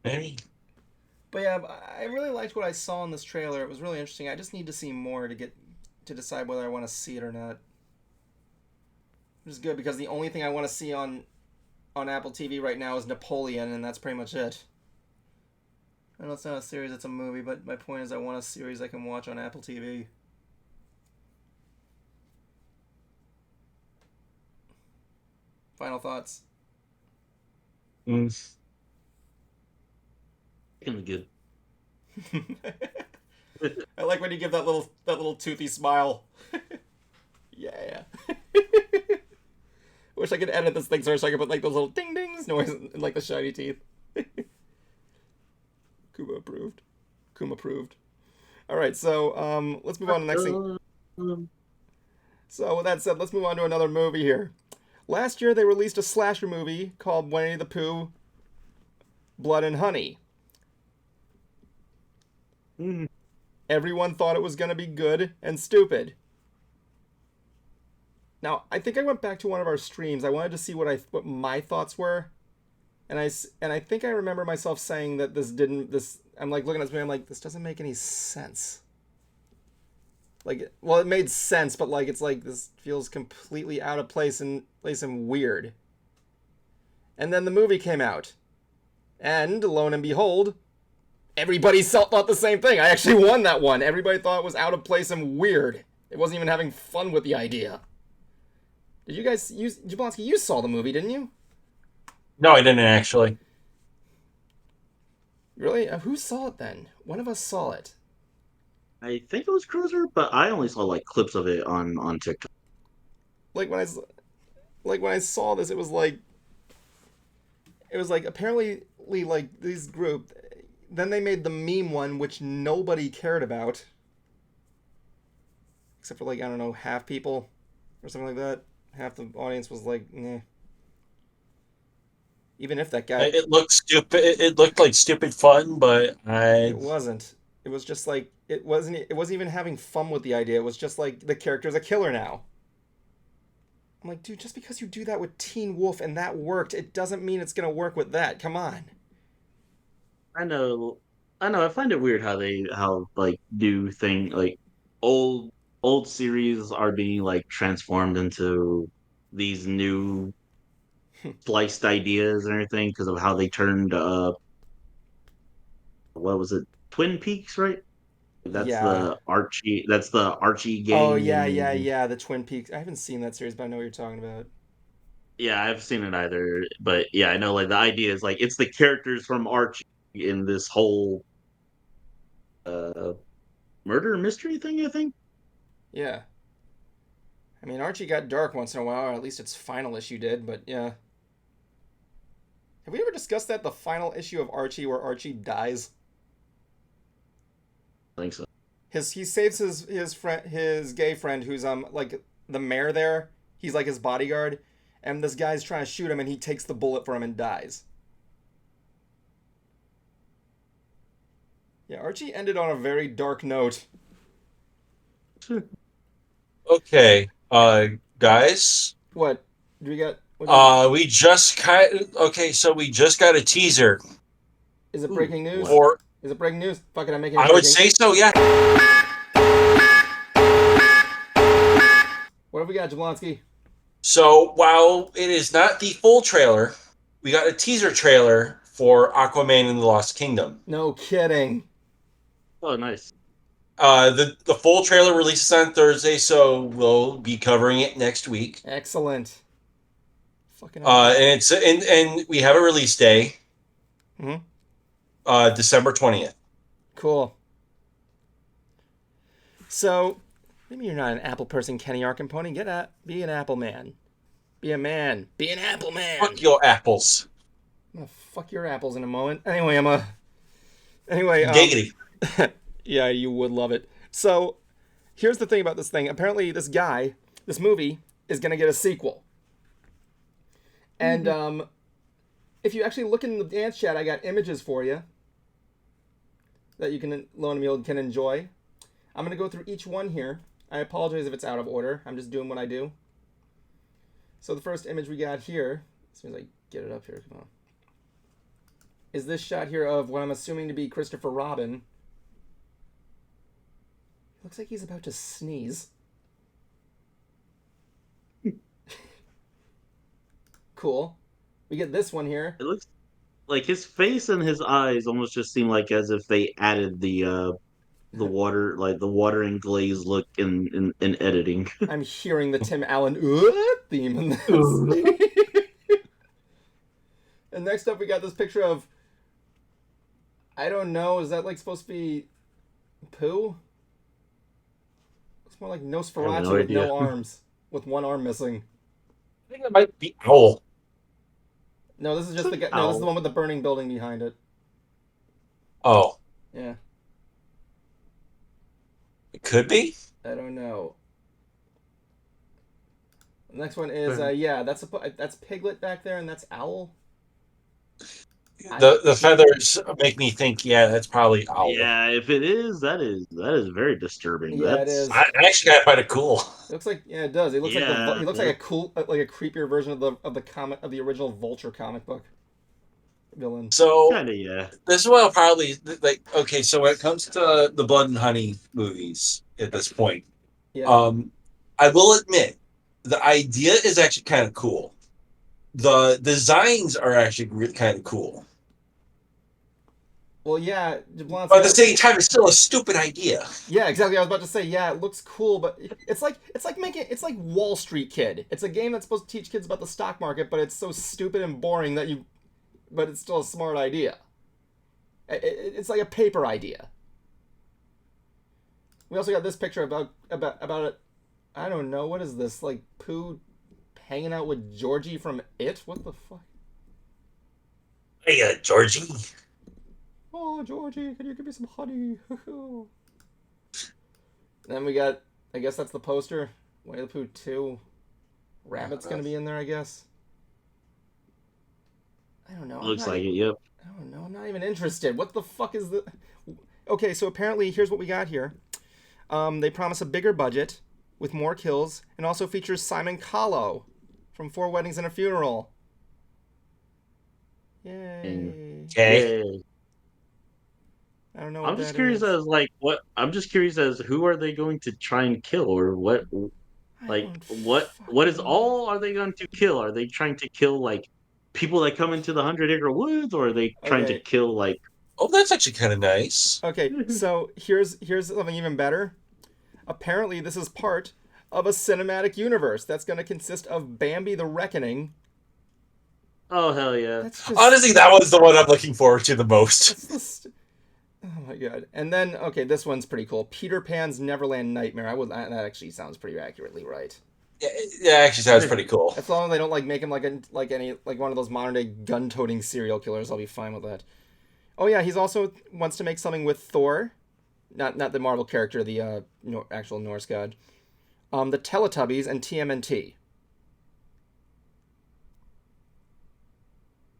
Maybe. But yeah, I really liked what I saw in this trailer. It was really interesting. I just need to see more to decide whether I want to see it or not. Which is good because the only thing I want to see on Apple TV right now is Napoleon, and that's pretty much it. I know it's not a series, it's a movie, but my point is I want a series I can watch on Apple TV. Final thoughts? Good. I like when you give that little toothy smile. Yeah. Wish I could edit this thing so I could put like those little ding dings noise in like the shiny teeth. Kuma approved. All right, so let's move on to the next thing. So with that said, let's move on to another movie here. Last year they released a slasher movie called Winnie the Pooh, Blood and Honey. Everyone thought it was going to be good and stupid. Now, I think I went back to one of our streams. I wanted to see what my thoughts were. And I think I remember myself saying that I'm like looking at this movie, I'm like, this doesn't make any sense. Like, well, it made sense, but like it's like this feels completely out of place and weird. And then the movie came out. And lo and behold, everybody thought the same thing. I actually won that one. Everybody thought it was out of place and weird. It wasn't even having fun with the idea. Did you guys Jablonski, you saw the movie, didn't you? No, I didn't actually. Really? Who saw it then? One of us saw it. I think it was Cruiser, but I only saw like clips of it on TikTok. Like when I saw this, it was like apparently like these group. Then they made the meme one, which nobody cared about, except for like, I don't know, half people or something like that. Half the audience was like, "Nah." Even if that guy, It looked stupid. It looked like stupid fun, but it wasn't. It was just like it wasn't even having fun with the idea. It was just like the character's a killer now. I'm like, dude, just because you do that with Teen Wolf and that worked, it doesn't mean it's gonna work with that. Come on. I know. I find it weird how like do thing like old series are being like transformed into these new spliced ideas and everything because of how they turned what was it, Twin Peaks, right? Yeah. That's the Archie Oh gang. And yeah. The Twin Peaks. I haven't seen that series, but I know what you're talking about. yeah, I've seen it either, but yeah, I know like the idea is like it's the characters from Archie in this whole uh murder mystery thing, I think. Yeah. I mean, Archie got dark once in a while, or at least its final issue did, but yeah. Have we ever discussed that? The final issue of Archie where Archie dies? I think so. He saves his gay friend who's like the mayor there. He's like his bodyguard, and this guy's trying to shoot him, and he takes the bullet for him and dies. Yeah, Archie ended on a very dark note. okay. Guys. What? Do we got? What We just so we just got a teaser. is it breaking news? Or Is it breaking news? Fuck it, I'm making it I breaking. would say so, yeah. What have we got, Jablonski? So while it is not the full trailer, we got a teaser trailer for Aquaman and the Lost Kingdom. No kidding. Oh, nice. The full trailer releases on Thursday, so we'll be covering it next week. Excellent. Fucking hell. And we have a release day. Mm-hmm. December 20th. Cool. So, maybe you're not an Apple person, Kenny Arkenpony. Be an Apple man. Be a man. Be an Apple man. Fuck your apples. I'm gonna fuck your apples in a moment. Anyway, Giggity. Yeah, you would love it. So, here's the thing about this thing. Apparently, this movie, is gonna get a sequel. And if you actually look in the dance chat, I got images for you that you can, lo and behold, can enjoy. I'm going to go through each one here. I apologize if it's out of order. I'm just doing what I do. So the first image we got here, as soon as I get it up here, come on. is this shot here of what I'm assuming to be Christopher Robin. Looks like he's about to sneeze. Cool. We get this one here. It looks like his face and his eyes almost just seem like as if they added the water, like the water and glaze look in editing. I'm hearing the Tim Allen theme in this. And next up, we got this picture of, I don't know, is that like supposed to be Pooh? It's more like Nosferatu with no arms, with one arm missing. I think it might be Owl. No, this is just the guy. No, this is the one with the burning building behind it. Oh. Yeah. It could be? I don't know. The next one is, yeah, that's Piglet back there, and that's Owl. The feathers make me think, yeah, that's probably Owl. Yeah, if it is, that is very disturbing. Yeah, it is. I actually gotta find it cool. It looks like, yeah, it does. He looks like Yeah, he looks like a cool, like a creepier version of the comic of the original Vulture comic book villain. So Kinda, yeah. this is what I'll probably like. Okay, so when it comes to the Blood and Honey movies at this point, Yeah. I will admit the idea is actually kind of cool. The designs are actually kind of cool. Well, yeah, But at the same time, it's still a stupid idea. Yeah, exactly. I was about to say, yeah, it looks cool, but it's like Wall Street Kid. It's a game that's supposed to teach kids about the stock market, but it's so stupid and boring that but it's still a smart idea. It's like a paper idea. We also got this picture about it. I don't know, what is this? Like Pooh hanging out with Georgie from It? What the fuck? Hey, Georgie. Oh, Georgie, can you give me some honey? Then we got, I guess that's the poster. Winnie the Pooh 2. Rabbit's gonna be in there, I guess. I don't know. Looks like it, yep. I don't know. I'm not even interested. What the fuck is the... Okay, so apparently, here's what we got here. They promise a bigger budget with more kills and also features Simon Callow from 4 Weddings and a Funeral. Yay. Okay. Yay. I don't know. I'm just curious as like what. I'm just curious as who are they going to try and kill, or what? Like what is all are they going to kill? Are they trying to kill like people that come into the 100-Acre Woods, or are they trying to kill like? Oh, that's actually kind of nice. Okay, so here's something even better. Apparently, this is part of a cinematic universe that's going to consist of Bambi the Reckoning. Oh hell yeah! Honestly, that was the one I'm looking forward to the most. Oh my god! And then, okay, this one's pretty cool. Peter Pan's Neverland Nightmare. That actually sounds pretty accurately right. Yeah, it actually sounds pretty cool. As long as they don't like make him like one of those modern day gun-toting serial killers, I'll be fine with that. Oh yeah, he's also wants to make something with Thor, not the Marvel character, the actual Norse god. The Teletubbies and TMNT.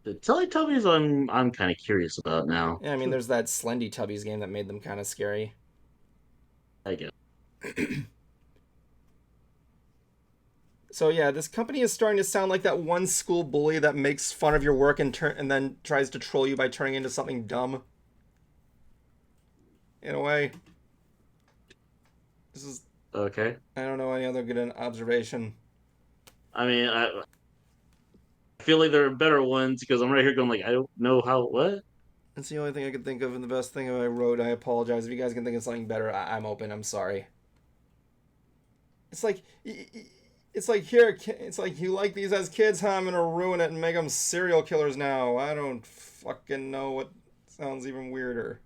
The Teletubbies, I'm kind of curious about now. Yeah, I mean, there's that Slendy Tubbies game that made them kind of scary. I guess. So yeah, this company is starting to sound like that one school bully that makes fun of your work and then tries to troll you by turning into something dumb. In a way. This is okay. I don't know any other good observation. I mean, I feel like there are better ones because I'm right here going like, I don't know how what. That's the only thing I could think of, and the best thing I wrote. I apologize if you guys can think of something better. I'm open. I'm sorry. It's like here. It's like you like these as kids, huh? I'm gonna ruin it and make them serial killers now. I don't fucking know what sounds even weirder.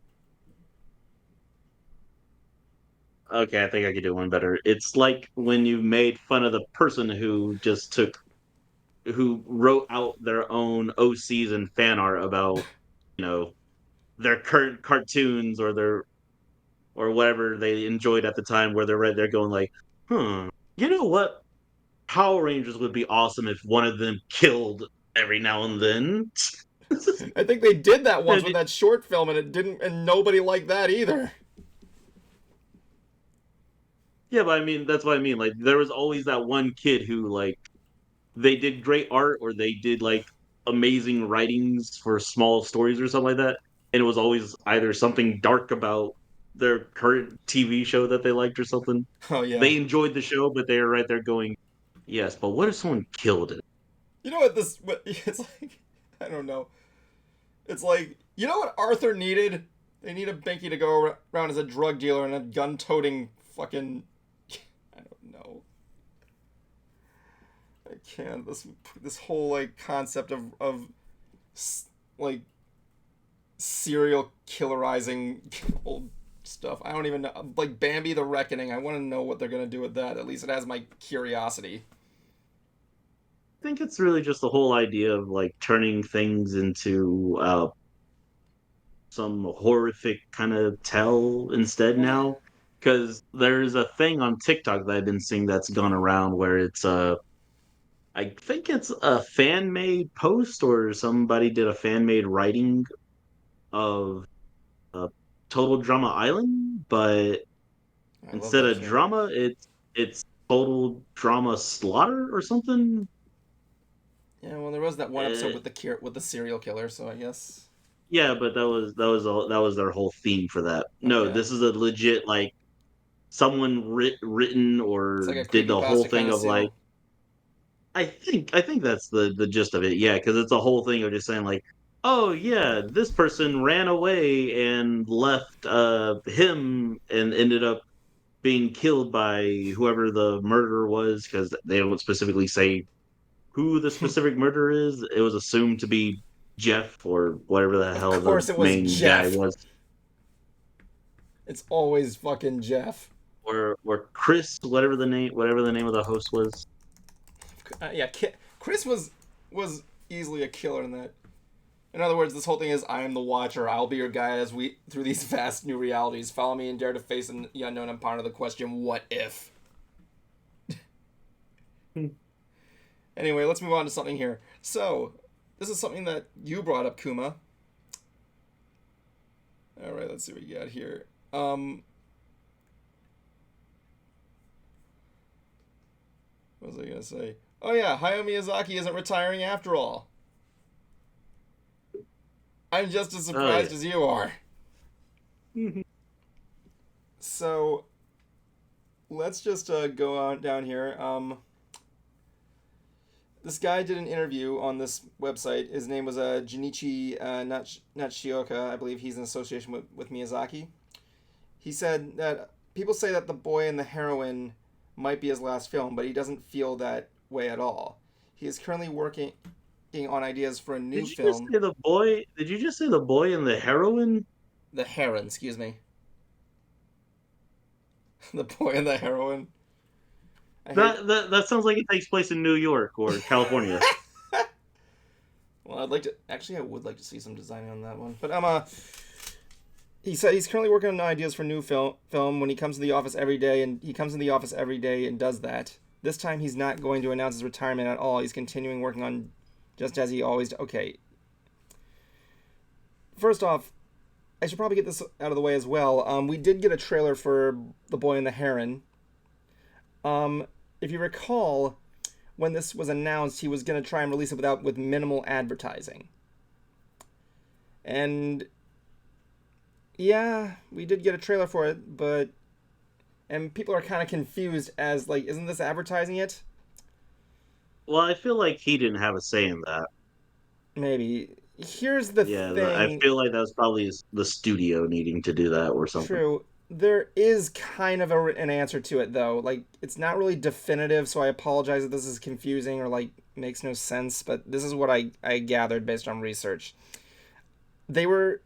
Okay, I think I could do one better. It's like when you made fun of the person who who wrote out their own OCs and fan art about, their current cartoons or whatever they enjoyed at the time, where they're right there going like, you know what? Power Rangers would be awesome if one of them killed every now and then. I think they did that once with that short film, and it didn't, and nobody liked that either. Yeah, but I mean, that's what I mean. Like, there was always that one kid who, like, they did great art, or they did, like, amazing writings for small stories or something like that, and it was always either something dark about their current TV show that they liked or something. Oh yeah. They enjoyed the show, but they were right there going, "Yes, but what if someone killed it?" You know what this? What it's like? I don't know. It's like, you know what Arthur needed? They need a Binky to go around as a drug dealer and a gun-toting fucking. I don't know. I can't. This whole like concept of like serial killerizing old stuff. I don't even know. Like Bambi the Reckoning. I want to know what they're gonna do with that. At least it has my curiosity. I think it's really just the whole idea of like turning things into some horrific kind of tell instead now. Because there's a thing on TikTok that I've been seeing that's gone around where it's I think it's a fan made post or somebody did a fan made writing of Total Drama Island, but I love instead that of show. drama, it's Total Drama Slaughter or something. Yeah, well, there was that one episode Uh, with the serial killer, so I guess. yeah, but that was their whole theme for that. No, Okay. this is a legit like someone written It's or like a did the whole creepypasta kind thing of of like seal. I think that's the gist of it. Yeah, because it's a whole thing of just saying like, oh yeah, this person ran away and left him and ended up being killed by whoever the murderer was because they don't specifically say who the specific murderer is. It was assumed to be Jeff or whatever the Of hell the course it was main guy Jeff. was, It's always fucking Jeff. or Chris, whatever the name of the host was. Yeah, Chris was easily a killer in that. In other words, this whole thing is I am the Watcher. I'll be your guide as we through these vast new realities. Follow me and dare to face the unknown and ponder the question: What if? Anyway, let's move on to something here. So, this is something that you brought up, Kuma. All right, let's see what you got here. What was I gonna say? Oh yeah, Hayao Miyazaki isn't retiring after all. I'm just as Oh surprised as you are. yeah. So, let's just go on down here. This guy did an interview on this website. His name was Junichi Natshioka. I believe he's in association with Miyazaki. He said that people say that The Boy and the Heroine might be his last film, but he doesn't feel that way at all. He is currently working on ideas for a new Did you just film. say the boy? Did you just say the boy and the heroine? The Heron, excuse me. The Boy and the Heroine. I hate. That sounds like it takes place in New York or California. Well, I'd like to. Actually, I would like to see some design on that one. But he said he's currently working on ideas for new film when he comes to the office every day, and he comes in the office every day and does that. This time he's not going to announce his retirement at all. He's continuing working on just as he always Okay. First off, I should probably get this out of the way as well. We did get a trailer for The Boy and the Heron. If you recall, when this was announced, he was going to try and release it with minimal advertising. And yeah, we did get a trailer for it, and people are kind of confused as like, isn't this advertising it? Well, I feel like he didn't have a say in that. Maybe. Here's the Yeah, I thing. feel like that was probably the studio needing to do that or something. True. There is kind of an answer to it though. Like it's not really definitive, so I apologize if this is confusing or like makes no sense, but this is what I gathered based on research. They were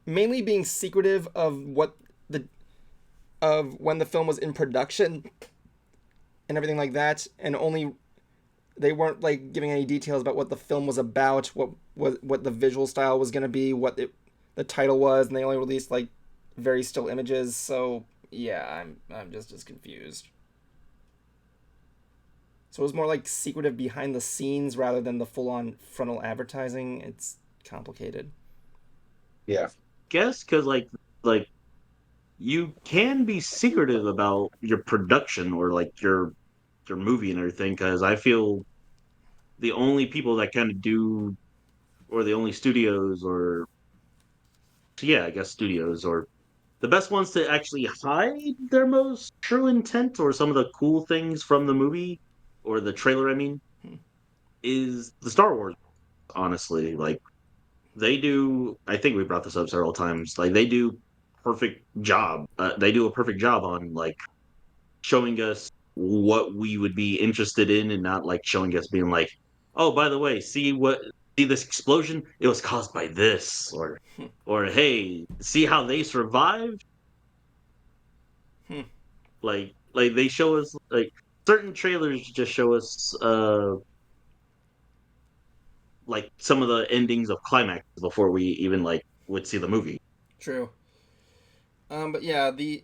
mainly being secretive of when the film was in production and everything like that, and only they weren't like giving any details about what the film was about, what the visual style was going to be, the title was, and they only released like very still images. So yeah, I'm just as confused. So it was more like secretive behind the scenes rather than the full on frontal advertising. It's complicated. Yeah. Guess because like you can be secretive about your production or like your movie and everything. Because I feel the only people that kind of do the only studios, or yeah, I guess studios, or the best ones to actually hide their most true intent or some of the cool things from the movie or the trailer. I mean, Hmm. is the Star Wars. Honestly, like they do. I think we brought this up several times. Like they do perfect job. They do a perfect job on like showing us what we would be interested in, and not like showing us being like, oh, by the way, see this explosion? It was caused by this, Hmm. or hey, see how they survived? Hmm. Like they show us like certain trailers just show us like some of the endings of climax before we even like would see the movie. True. But yeah, the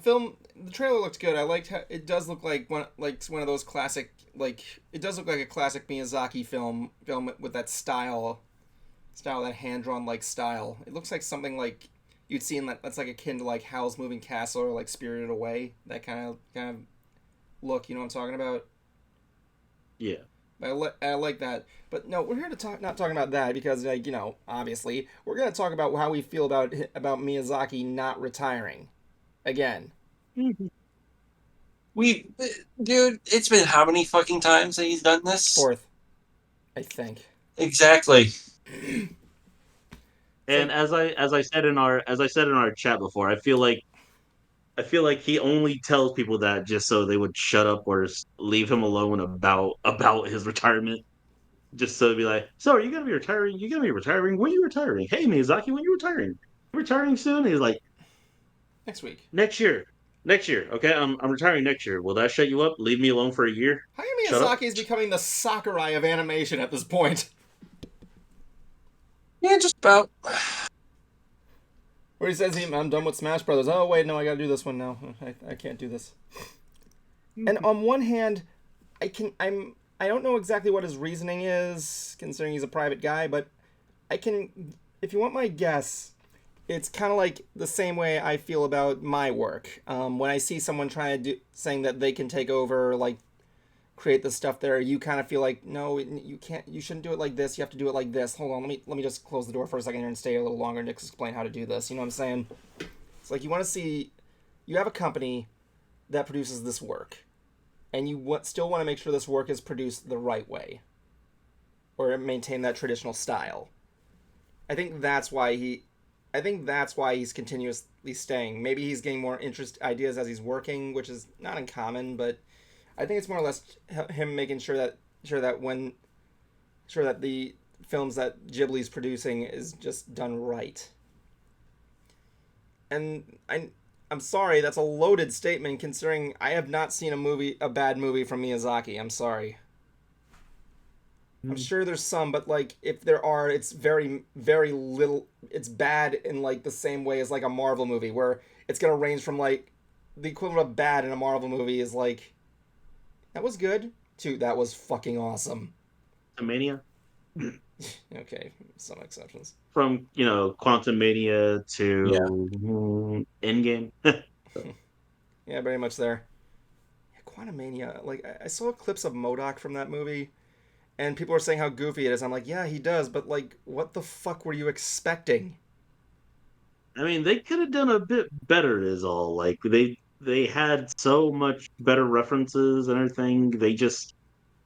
film, the trailer looks good. I liked how it does look like one of those classic, like it does look like a classic Miyazaki film with that that hand drawn like style. It looks like something like you'd see in that's like akin to like Howl's Moving Castle or like Spirited Away. That kind of look. You know what I'm talking about? Yeah. I like that. But no, we're here to talk not talking about that because like, obviously, we're going to talk about how we feel about Miyazaki not retiring again. Dude, it's been how many fucking times that he's done this? Fourth, I think. Exactly. It's And like as I said in our chat before, I feel like he only tells people that just so they would shut up or leave him alone about his retirement. Just so to be like, so are you gonna be retiring? You gonna be retiring? When are you retiring? Hey Miyazaki, when are you retiring? You retiring soon? And he's like, next week. next year. Next year. Okay, I'm retiring next year. Will that shut you up? Leave me alone for a year? Hayao Shut up? Miyazaki is becoming the Sakurai of animation at this point. Yeah, just about. Where he says, I'm done with Smash Brothers. Oh, wait, no, I gotta do this one now. I can't do this. And on one hand, I don't know exactly what his reasoning is, considering he's a private guy, but I can, if you want my guess, it's kind of like the same way I feel about my work. When I see someone trying to saying that they can take over, like create the stuff there, you kind of feel like, no, you can't, you shouldn't do it like this. You have to do it like this. Hold on, let me just close the door for a second here and stay a little longer and explain how to do this. You know what I'm saying? It's like you want to see, you have a company that produces this work, and you still want to make sure this work is produced the right way, or maintain that traditional style. I think that's why he's continuously staying. Maybe he's getting more interest ideas as he's working, which is not uncommon. But I think it's more or less him making sure that the films that Ghibli's producing is just done right. And I'm sorry, that's a loaded statement considering I have not seen a bad movie from Miyazaki. I'm sorry. I'm sure there's some, but like if there are, it's very very little. It's bad in like the same way as like a Marvel movie, where it's gonna range from like the equivalent of bad in a Marvel movie is like that was good to that was fucking awesome. Mania. Okay, some exceptions. From Quantum Mania Yeah. to Endgame. So, Yeah, very much there. Yeah, Quantumania. Like I saw clips of MODOK from that movie, and people are saying how goofy it is. I'm like, yeah, he does, but like, what the fuck were you expecting? I mean, they could have done a bit better. Is all. Like they had so much better references and everything. They just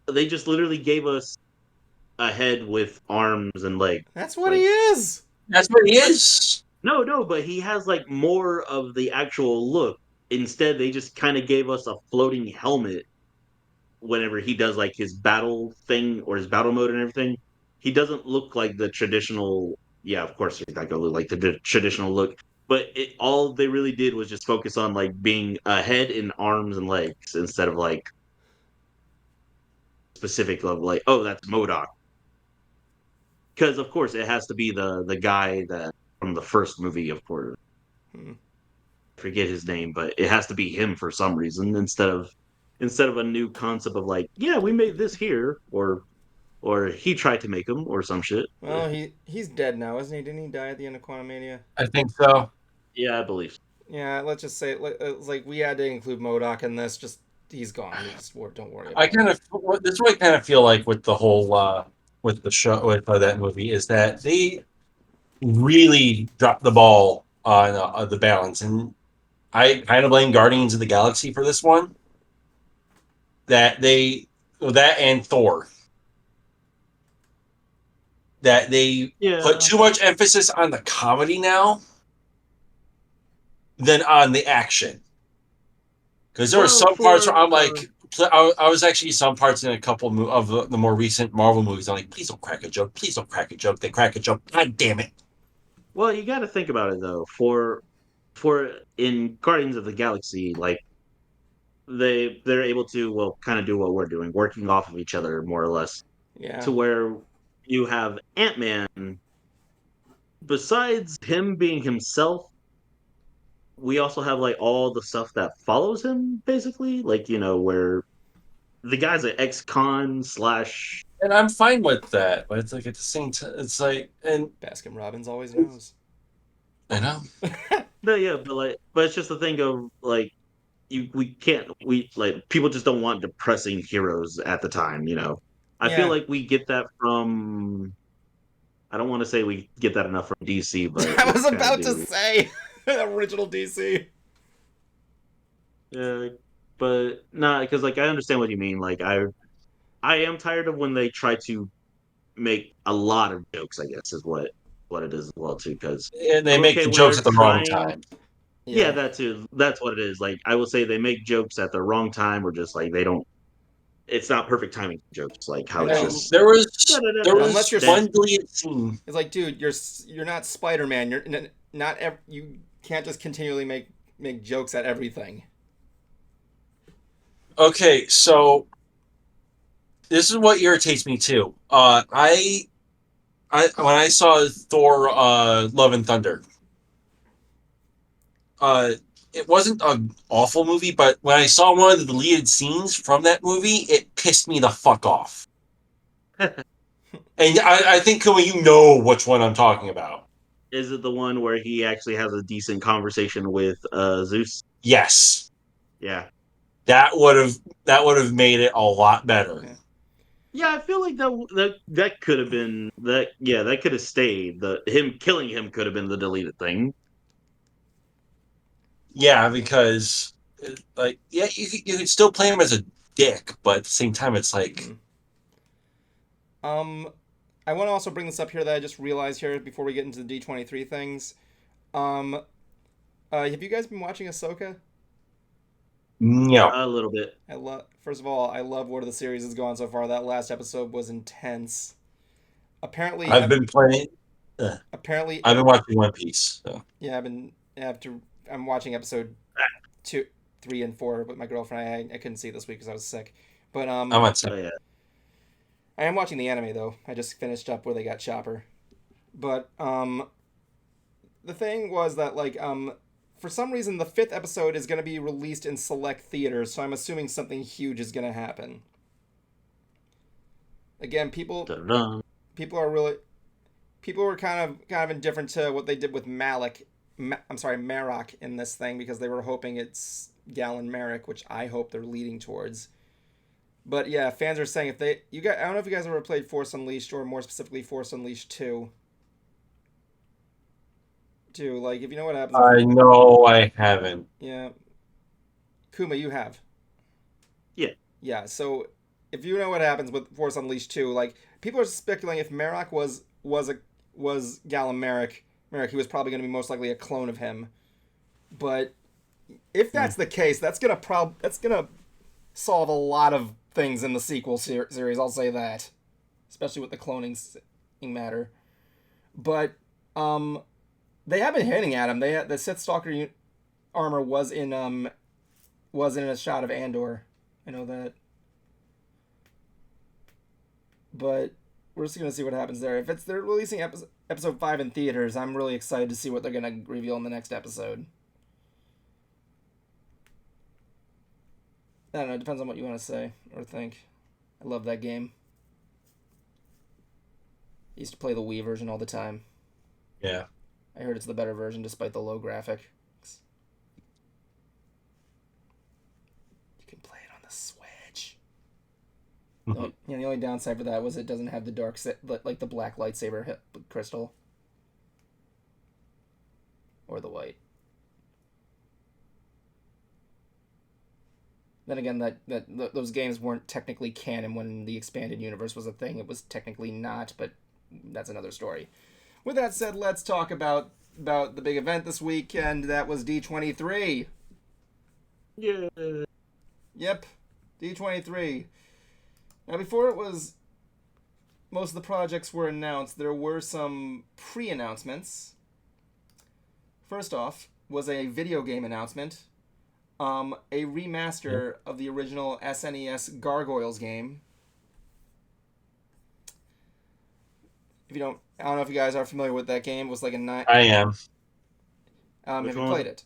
literally gave us a head with arms and legs. That's what he Like is. That's what he is. no, but he has like more of the actual look. Instead, they just kind of gave us a floating helmet whenever he does like his battle thing or his battle mode and everything. He doesn't look like the traditional. Yeah, of course he's not gonna look like the traditional look. But all they really did was just focus on like being a head and arms and legs instead of like specific of like, oh, that's Modoc. Because of course it has to be the guy that from the first movie, of course. Hmm. Forget his name, but it has to be him for some reason instead of a new concept of like, yeah, we made this here, or he tried to make him or some shit. Well, he's dead now, isn't he? Didn't he die at the end of Quantumania? I think so. Yeah, I believe so. Yeah, let's just say it's like we had to include MODOK in this. Just he's gone. Just don't worry I about it. kind of this is what I kind of feel like with the whole with the show with that movie is that they really dropped the ball on the balance, and I kind of blame Guardians of the Galaxy for this one. That and Thor, that they put Yeah. too much emphasis on the comedy now than on the action. Because there were Well, some parts where for I'm like, I was actually some parts in a couple of the more recent Marvel movies. I'm like, please don't crack a joke. Please don't crack a joke. They crack a joke. God damn it. well, you got to think about it though. For in Guardians of the Galaxy, like they're able to kind of do what we're doing, working off of each other more or less, Yeah. to where you have Ant-Man. Besides him being himself, we also have like all the stuff that follows him, basically, like where the guy's an ex-con slash. And I'm fine with that, but it's like at the same time, it's like, and Baskin Robbins always knows. I know. No, yeah, but it's just the thing of like we can't we like people just don't want depressing heroes at the time. I feel Yeah. like we get that from. I don't want to say we get that enough from DC, but I we was kind of about to do. say original DC. Yeah, but nah, because like I understand what you mean. Like I am tired of when they try to make a lot of jokes. I guess is what it is as well too. Because And they I'm make okay the when jokes they're at the wrong trying. time. Yeah, Yeah. that too. That's what it is. Like I will say they make jokes at the wrong time, or just like they don't. It's not perfect timing jokes. Like I how it's know. just There Unless was you're then one deleted scene. It's like, dude, you're not Spider-Man. You can't just continually make jokes at everything. Okay, so this is what irritates me too. I when I saw Thor, Love and Thunder, uh, it wasn't an awful movie, but when I saw one of the deleted scenes from that movie, it pissed me the fuck off. And I think, Kuma, you know which one I'm talking about. is it the one where he actually has a decent conversation with Zeus? Yes, Yeah. that would have that would have made it a lot better. Yeah. Yeah, I feel like that could have been that. Yeah, that could have stayed. The him killing him could have been the deleted thing. Yeah, because like yeah, you could still play him as a dick, but at the same time, it's like Um, I want to also bring this up here that I just realized here before we get into the D23 things. Um, have you guys been watching Ahsoka? no. A little bit. I love. First of all, I love where the series has gone so far. That last episode was intense. Apparently, I've been playing. apparently, I've been watching One Piece. So. yeah, I've been after I'm watching episode 2, 3, and 4 with my girlfriend. I couldn't see it this week because I was sick. But I'm on Oh yeah. I am watching the anime though. I just finished up where they got Chopper. But the thing was that for some reason the 5th episode is going to be released in select theaters, so I'm assuming something huge is going to happen. Again, Dun-dun. people are really people were kind of indifferent to what they did with I'm sorry, Marok in this thing because they were hoping it's Galen Merrick, which I hope they're leading towards. But yeah, fans are saying I don't know if you guys ever played Force Unleashed or more specifically Force Unleashed 2. Like if you know what happens. I know I haven't. Yeah, Kuma, you have. Yeah. Yeah, so if you know what happens with Force Unleashed 2, like people are speculating if Marok was Galen Merrick, he was probably going to be most likely a clone of him. But if that's the case, that's gonna solve a lot of things in the sequel series. I'll say that, especially with the cloning matter. But they have been hinting at him. The Sith Stalker armor was in a shot of Andor. I know that. But we're just gonna see what happens there. If they're releasing episode 5 in theaters, I'm really excited to see what they're gonna reveal in the next episode. I don't know. It depends on what you want to say or think. I love that game. I used to play the Wii version all the time. Yeah. I heard it's the better version despite the low graphic. You can play it on the Switch. The only downside for that was it doesn't have the like the black lightsaber crystal. Or the white. Then again, those games weren't technically canon when the expanded universe was a thing. It was technically not, but that's another story. With that said, let's talk about the big event this week, and that was D23. Yeah. Yep, D23. Now, before most of the projects were announced, there were some pre-announcements. First off was a video game announcement. A remaster of the original SNES Gargoyles game. I don't know if you guys are familiar with that game. It was like a I am. Have you played it?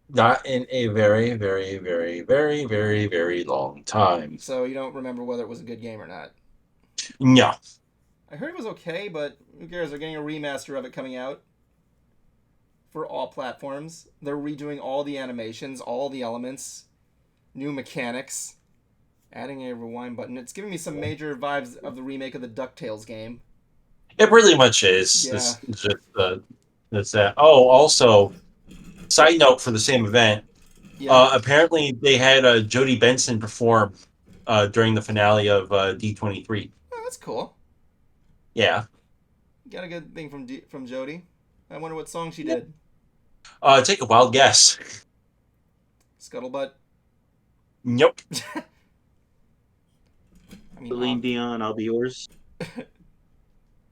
Not in a very, very, very, very, very, very long time. So you don't remember whether it was a good game or not? No. I heard it was okay, but who cares? They're getting a remaster of it coming out for all platforms. They're redoing all the animations, all the elements, new mechanics, adding a rewind button. It's giving me some major vibes of the remake of the DuckTales game. It really much is. Yeah. That's that. Oh, also, side note for the same event. Yeah. Apparently, they had Jodie Benson perform during the finale of D23. Oh, that's cool. Yeah. Got a good thing from Jodie. I wonder what song she did. Take a wild guess. Scuttlebutt. Nope. I mean, Celine Dion, I'll be yours.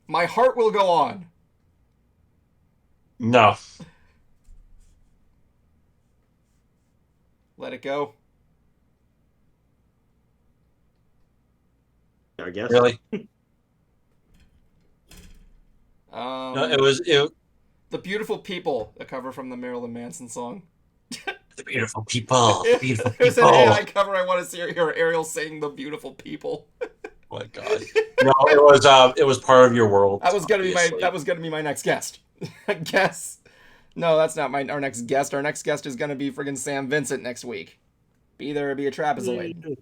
My heart will go on. No. Let it go. I guess. Really? No, it was The Beautiful People, a cover from the Marilyn Manson song. The Beautiful People. The Beautiful There's People. an AI cover. I want to hear Ariel saying The Beautiful People. Oh my God. No, it was part of your world. That was gonna be my next guest. I guess. No, that's not our next guest. Our next guest is gonna be friggin' Sam Vincent next week. Be there or be a trapezoid.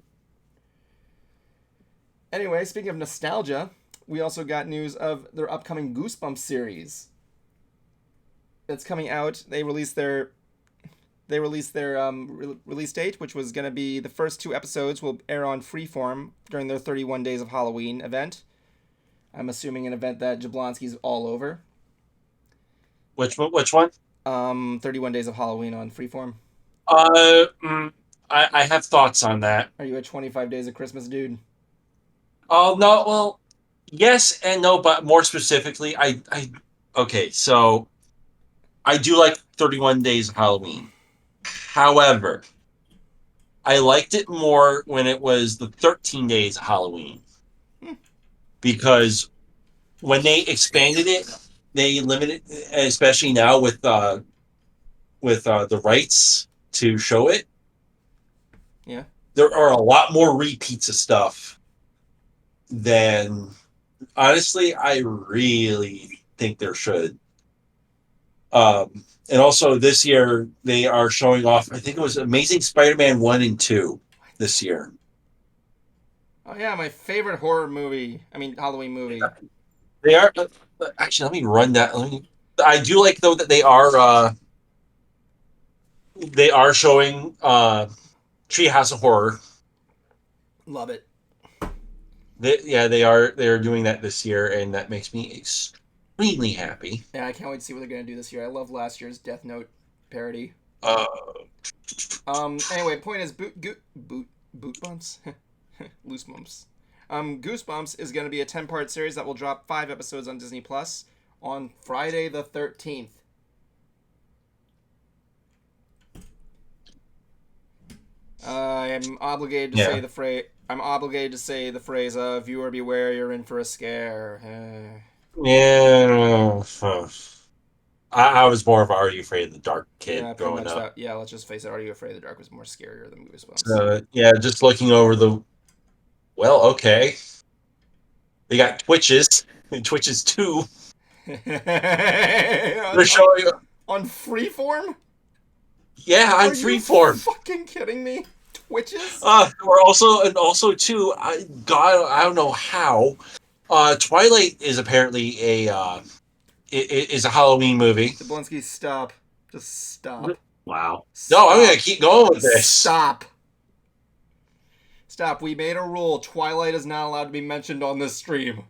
Anyway, speaking of nostalgia, we also got news of their upcoming Goosebumps series. That's coming out. They released their release date, which was going to be the first 2 episodes will air on Freeform during their 31 Days of Halloween event. I'm assuming an event that Jablonski's all over. Which one? 31 Days of Halloween on Freeform. I have thoughts on that. Are you a 25 Days of Christmas dude? Oh no, well, yes and no, but more specifically, okay, so I do like 31 Days of Halloween. However, I liked it more when it was the 13 Days of Halloween. Because when they expanded it, they limited, especially now with the rights to show it. Yeah. There are a lot more repeats of stuff than, honestly, I really think there should. And also this year they are showing off, I think it was Amazing Spider-Man 1 and 2 this year. Oh yeah, my favorite horror movie. I mean, Halloween movie. They are actually. Let me run that. I do like though that they are showing Treehouse of Horror. Love it. They are doing that this year, and that makes me extremely happy. Yeah, I can't wait to see what they're gonna do this year. I love last year's Death Note parody. Anyway, point is boot bumps. Loose bumps. Goosebumps is going to be a 10-part series that will drop 5 episodes on Disney Plus on Friday the 13th. I'm obligated to say the phrase. I'm obligated to say the phrase "Viewer beware, you're in for a scare." Yeah. I was more of Are You Afraid of the Dark kid growing up. Yeah, let's just face it. Are You Afraid of the Dark was more scarier than Goosebumps. Just looking over the. Well, okay. They got Twitches. Twitches 2. They're showing on Freeform. Yeah, on Freeform. Fucking kidding me? Witches? Also too, I don't know how. Twilight is apparently is a Halloween movie. Jablonski, stop. Just stop. Wow. No, I'm Stop. gonna keep going with this. Stop. Stop. We made a rule. Twilight is not allowed to be mentioned on this stream.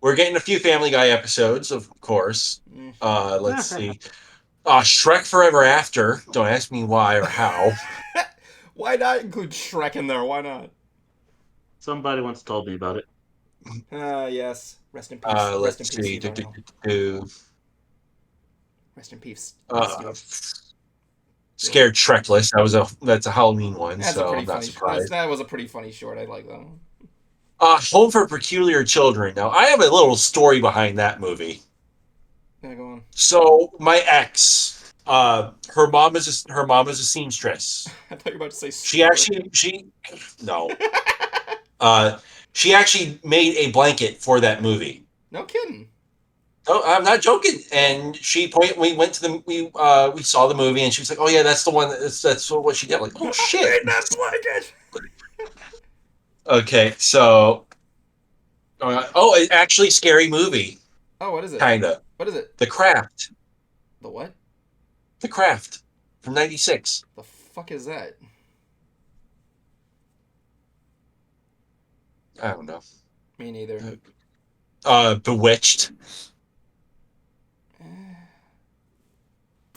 We're getting a few Family Guy episodes, of course. Let's see. Shrek Forever After. Don't ask me why or how. Why not include Shrek in there? Why not? Somebody once told me about it. Yes. Rest in peace. Rest in Let's peace, see. Steve Arnold. Rest in peace, Steve. Scared Shrekless. That's a Halloween one, That's so a pretty I'm not funny. surprised. That was a pretty funny short. I like that one. Home for Peculiar Children. Now, I have a little story behind that movie. Yeah, go on. So, my ex, her mom is a seamstress. I thought you were about to say. She actually made a blanket for that movie. No kidding. No, I'm not joking. And we went to we saw the movie, and she was like, "Oh yeah, that's the one. That's what she did." I'm like, "Oh shit!" Made that blanket. Okay, so, it's actually Scary Movie. Oh, what is it? Kinda. What is it? The Craft. The what? The Craft from '96. The fuck is that? I don't know. Me neither. Bewitched.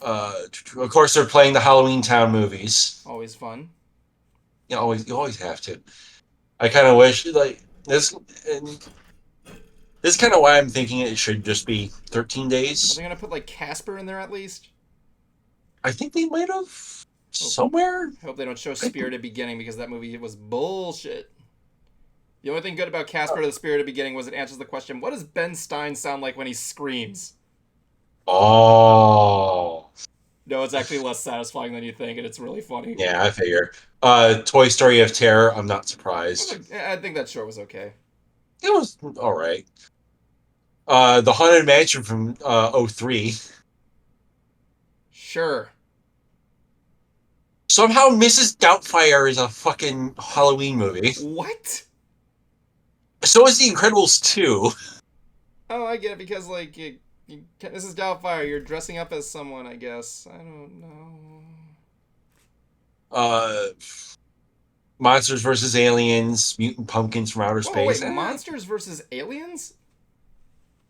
Of course, they're playing the Halloween Town movies. Always fun. You always have to. I kind of wish like this. And this is kind of why I'm thinking it should just be 13 Are days. they gonna put like Casper in there at least? I think they might have somewhere. I hope they don't show Spirited Beginning because that movie was bullshit. The only thing good about Casper the Spirited Beginning was it answers the question, what does Ben Stein sound like when he screams? Oh. No, it's actually less satisfying than you think, and it's really funny. Yeah, I figure. Toy Story of Terror, I'm not surprised. I think that short was okay. It was alright. The Haunted Mansion from 03. Sure. Somehow Mrs. Doubtfire is a fucking Halloween movie. What? So is The Incredibles 2. Oh, I get it, because, like, this is Doubtfire. You're dressing up as someone, I guess. I don't know. Monsters vs. Aliens, Mutant Pumpkins from Outer Space. Wait, Monsters vs. Aliens?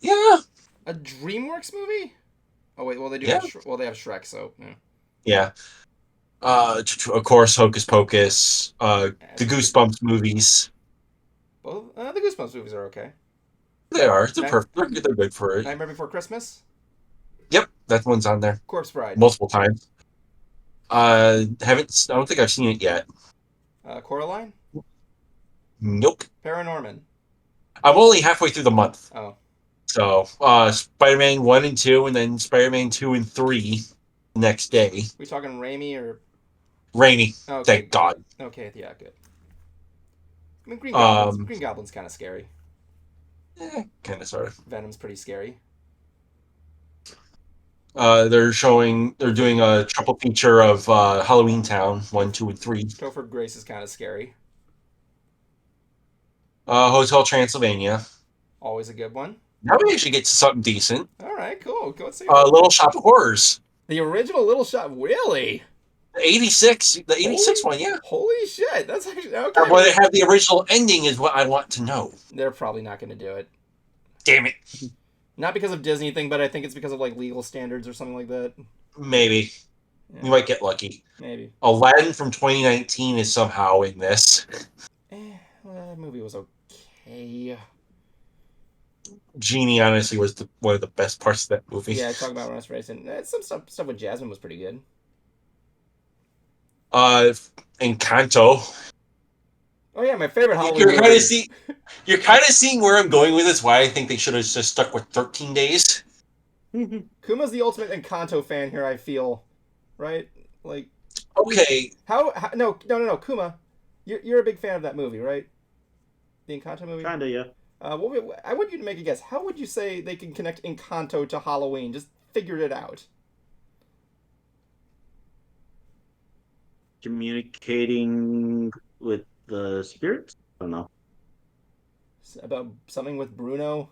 Yeah. A DreamWorks movie? Oh, wait, well, they do Yeah. they have Shrek, so, yeah. Yeah. Of course, Hocus Pocus, the Goosebumps movies. Well, the Goosebumps movies are okay. They are. They're perfect. They're good for it. Nightmare Before Christmas? Yep, that one's on there. Corpse Bride. Multiple times. I don't think I've seen it yet. Coraline? Nope. Paranorman? I'm only halfway through the month. Oh. So, Spider-Man 1 and 2, and then Spider-Man 2 and 3 the next day. We talking Raimi or... Rainy. Okay, Thank God. Okay, yeah, good. I mean, Green Goblin's kind of scary. Kind of, sort of. Venom's pretty scary. They're doing a triple feature of Halloween Town 1, 2, and 3. Topher Grace is kind of scary. Hotel Transylvania. Always a good one. Now we actually get to something decent. All right, cool. Go see. Little Shop of Horrors. The original Little Shop, really? The 86 one, yeah. Holy shit, that's actually okay. Whether they have the original ending is what I want to know. They're probably not going to do it. Damn it. Not because of Disney thing, but I think it's because of like legal standards or something like that. Maybe. Yeah. We might get lucky. Maybe. Aladdin from 2019 is somehow in this. Well, that movie was okay. Genie honestly was one of the best parts of that movie. Yeah, talking about Restoration. Some stuff with Jasmine was pretty good. Encanto. Oh yeah, my favorite Halloween movie. You're kind of seeing where I'm going with this. Why I think they should have just stuck with 13 days. Kuma's the ultimate Encanto fan here. I feel, right? Like, okay. No, Kuma, you're a big fan of that movie, right? The Encanto movie. Kinda, yeah. I want you to make a guess. How would you say they can connect Encanto to Halloween? Just figured it out. communicating with the spirits. I don't know. About something with Bruno.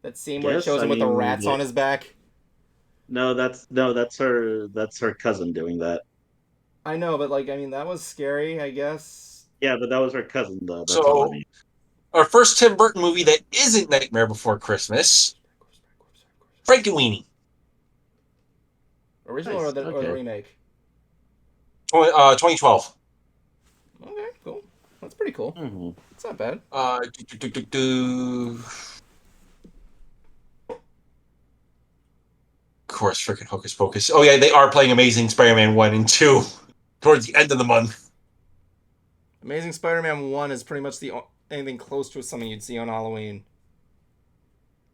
That scene where it Guess shows I him with the mean, rats on his back. no, that's her. That's her cousin doing that. I know, but like, I mean, that was scary, I guess. Yeah, but that was her cousin, though. That's all I So mean. our first Tim Burton movie that isn't Nightmare Before Christmas, Frankenweenie, Original Nice. or the Okay. remake? 2012. Okay, cool. That's pretty cool. Hmm. It's not bad. Of course, freaking Hocus Pocus. Oh yeah, they are playing Amazing Spider-Man 1 and 2 towards the end of the month. Amazing Spider-Man 1 is pretty much anything close to something you'd see on Halloween.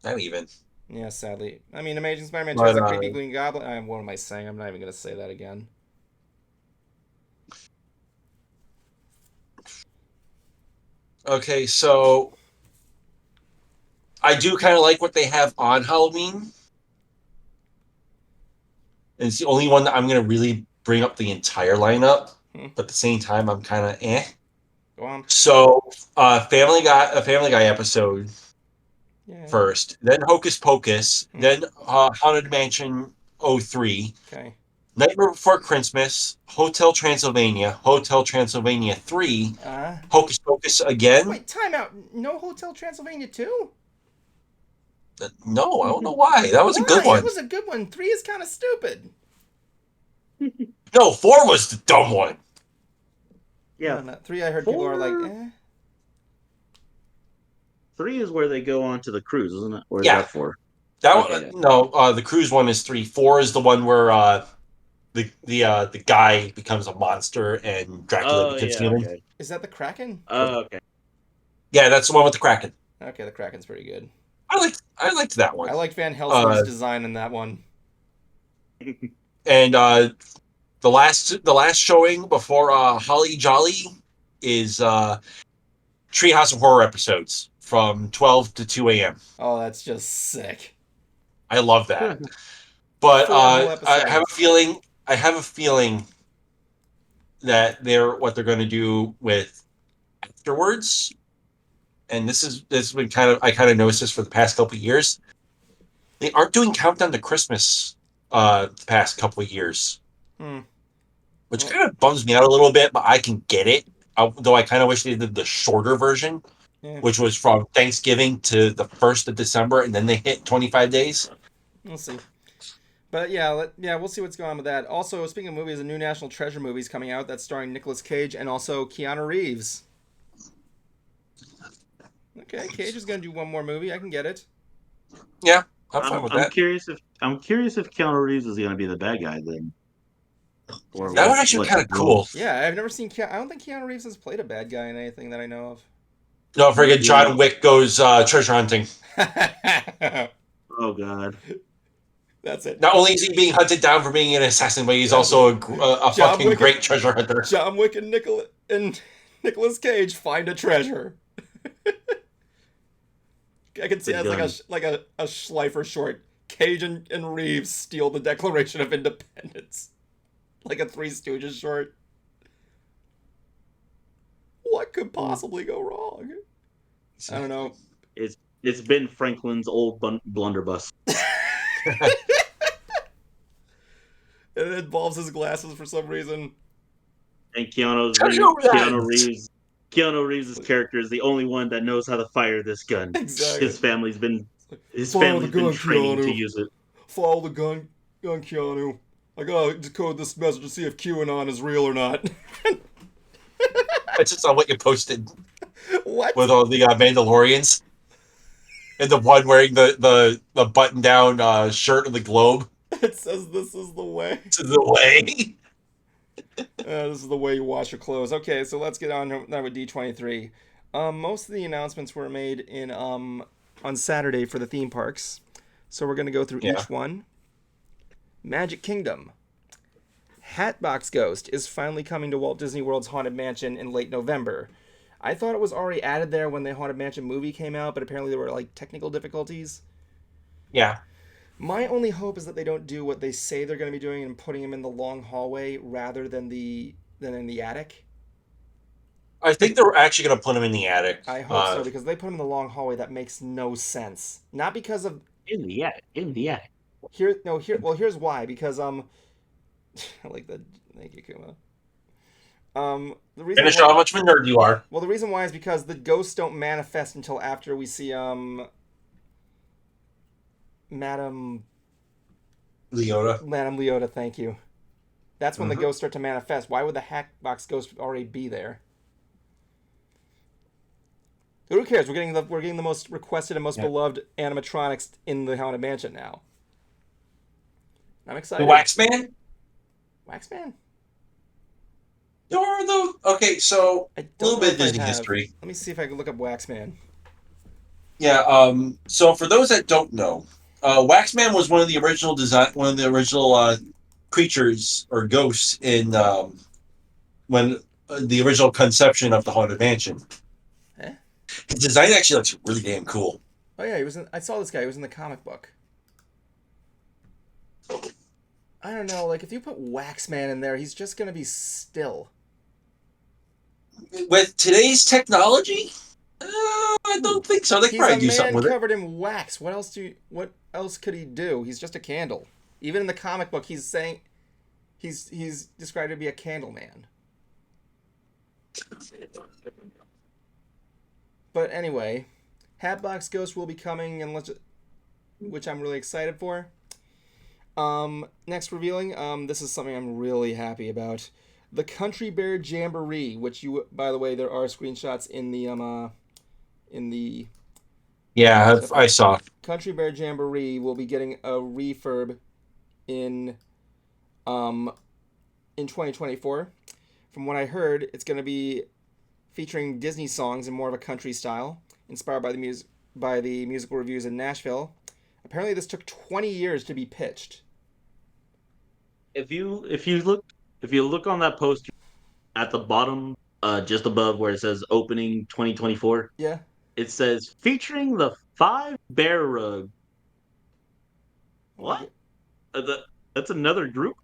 Not even. Yeah, sadly. I mean, Amazing Spider-Man 2 But, has a creepy Green Goblin. What am I saying? I'm not even going to say that again. Okay, so I do kind of like what they have on Halloween. And it's the only one that I'm going to really bring up the entire lineup. But at the same time, I'm kind of eh. Go on. So, a Family Guy episode Yeah. first, then Hocus Pocus, then Haunted Mansion 03, Okay. Nightmare Before Christmas, Hotel Transylvania 3, Hocus Pocus again. Wait, time out. No Hotel Transylvania 2? No, I don't know why. That was a good one. That was a good one. 3 is kind of stupid. No, 4 was the dumb one. Yeah. No, not 3. I heard people are like, eh. 3 is where they go on to the cruise, isn't it? Or is Yeah. that 4? That Okay. one, no. The cruise one is 3. 4 is the one where the guy becomes a monster and Dracula becomes human. Okay. Is that the Kraken? Okay. Yeah, that's the one with the Kraken. Okay, the Kraken's pretty good. I liked that one. I like Van Helsing's design in that one. And the last showing before Holly Jolly is Treehouse of Horror episodes from 12 to 2 a.m. Oh, that's just sick. I love that. But 4 whole I episodes. have a feeling that what they're going to do with afterwards, and this has been I kind of noticed this for the past couple of years. They aren't doing Countdown to Christmas the past couple of years, which kind of bums me out a little bit, but I can get it. Though I kind of wish they did the shorter version, which was from Thanksgiving to the 1st of December, and then they hit 25 days. We'll see. But yeah, we'll see what's going on with that. Also, speaking of movies, a new National Treasure movie is coming out that's starring Nicolas Cage and also Keanu Reeves. Okay, Cage is going to do one more movie. I can get it. Yeah, I'm fine with that. I'm curious if Keanu Reeves is going to be the bad guy then. Or that would actually be kind of cool. Yeah, I've never seen I don't think Keanu Reeves has played a bad guy in anything that I know of. No, friggin' John Wick goes treasure hunting. Oh, God. That's it. Not only is he being hunted down for being an assassin, but he's also a fucking great treasure hunter. John Wick and Nicolas Cage find a treasure. I can see it as like a Schleifer short. Cage and Reeves steal the Declaration of Independence. Like a Three Stooges short. What could possibly go wrong? I don't know. It's Ben Franklin's old blunderbuss. It involves his glasses for some reason. And Keanu Reeves' character is the only one that knows how to fire this gun. Exactly. His family's been training to use it. Follow the gun, Keanu. I gotta decode this message to see if QAnon is real or not. It's just on what you posted. What? With all the Mandalorians. And the one wearing the button-down shirt of the globe. It says, "This is the way." This is the way. This is the way you wash your clothes. Okay, so let's get on now with D23. Most of the announcements were made in on Saturday for the theme parks. So we're going to go through each one. Magic Kingdom. Hatbox Ghost is finally coming to Walt Disney World's Haunted Mansion in late November. I thought it was already added there when the Haunted Mansion movie came out, but apparently there were like technical difficulties. Yeah. My only hope is that they don't do what they say they're going to be doing and putting him in the long hallway rather than in the attic. I think they're actually going to put him in the attic. I hope so, because if they put him in the long hallway, that makes no sense. Not because of In the attic. In the attic. here. No, here. Well, here's why. Because I like that. Thank you, Kuma. The reason Finish why, how much of a nerd you are. well, the reason why is because the ghosts don't manifest until after we see Madam Leota. Thank you. That's when the ghosts start to manifest. Why would the Hackbox ghost already be there? But who cares? We're getting the most requested and most beloved animatronics in the Haunted Mansion now. I'm excited. The Waxman? Waxman? Or the okay, so I a don't little know bit of if I Disney have. history. Let me see if I can look up Waxman. Yeah. So for those that don't know, Waxman was one of the original creatures or ghosts in when the original conception of the Haunted Mansion. Eh? His design actually looks really damn cool. Oh yeah, he was. I saw this guy. He was in the comic book. I don't know. Like if you put Waxman in there, he's just gonna be still. With today's technology, I don't think so. They could He's a probably do something man with it. covered in wax. What else could he do? He's just a candle. Even in the comic book, he's saying he's described to be a candle man. But anyway, Hatbox Ghost will be coming, and which I'm really excited for. Next revealing, this is something I'm really happy about. The Country Bear Jamboree, which by the way, there are screenshots in the Yeah, I saw. Country Bear Jamboree will be getting a refurb in 2024. From what I heard, it's going to be featuring Disney songs in more of a country style, inspired by the musical reviews in Nashville. Apparently, this took 20 years to be pitched. If you look on that poster at the bottom, just above where it says opening 2024, Yeah. it says featuring the 5 Bear Rug. What? That's another group?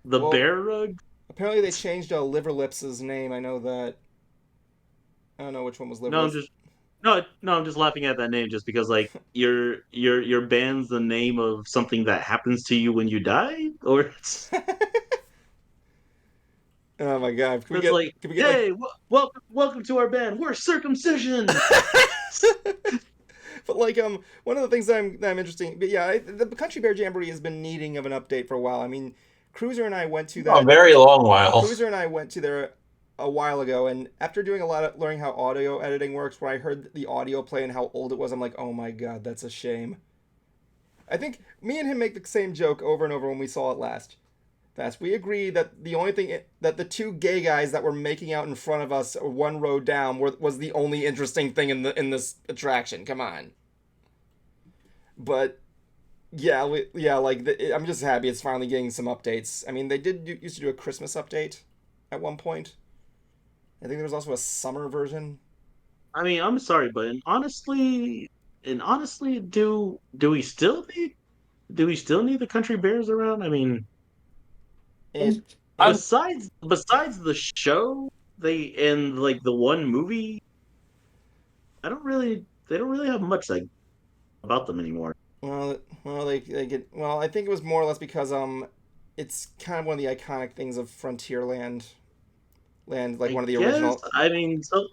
The Bear Rug? Apparently they changed Liver Lips' name. I know that. I don't know which one was Liver No, Lips. I'm just laughing at that name just because like your band's the name of something that happens to you when you die, or Oh my god! it's like, Can we get hey, welcome to our band. We're Circumcision. But like one of the things that I'm interesting, but yeah, the Country Bear Jamboree has been needing of an update for a while. I mean, Cruiser and I went to that. A very long while. Cruiser and I went to there a while ago, and after doing a lot of learning how audio editing works, when I heard the audio play and how old it was, I'm like, oh my god, that's a shame. I think me and him make the same joke over and over when we saw it last. We agreed that the only thing that the two gay guys that were making out in front of us, one row down, was the only interesting thing in this attraction. Come on. But yeah, I'm just happy it's finally getting some updates. I mean, they used to do a Christmas update at one point. I think there was also a summer version. I mean, I'm sorry, but honestly, do we still need the Country Bears around? I mean, And besides the show, and like the one movie, they don't really have much like about them anymore. they get I think it was more or less because it's kind of one of the iconic things of Frontierland, like one of the original. So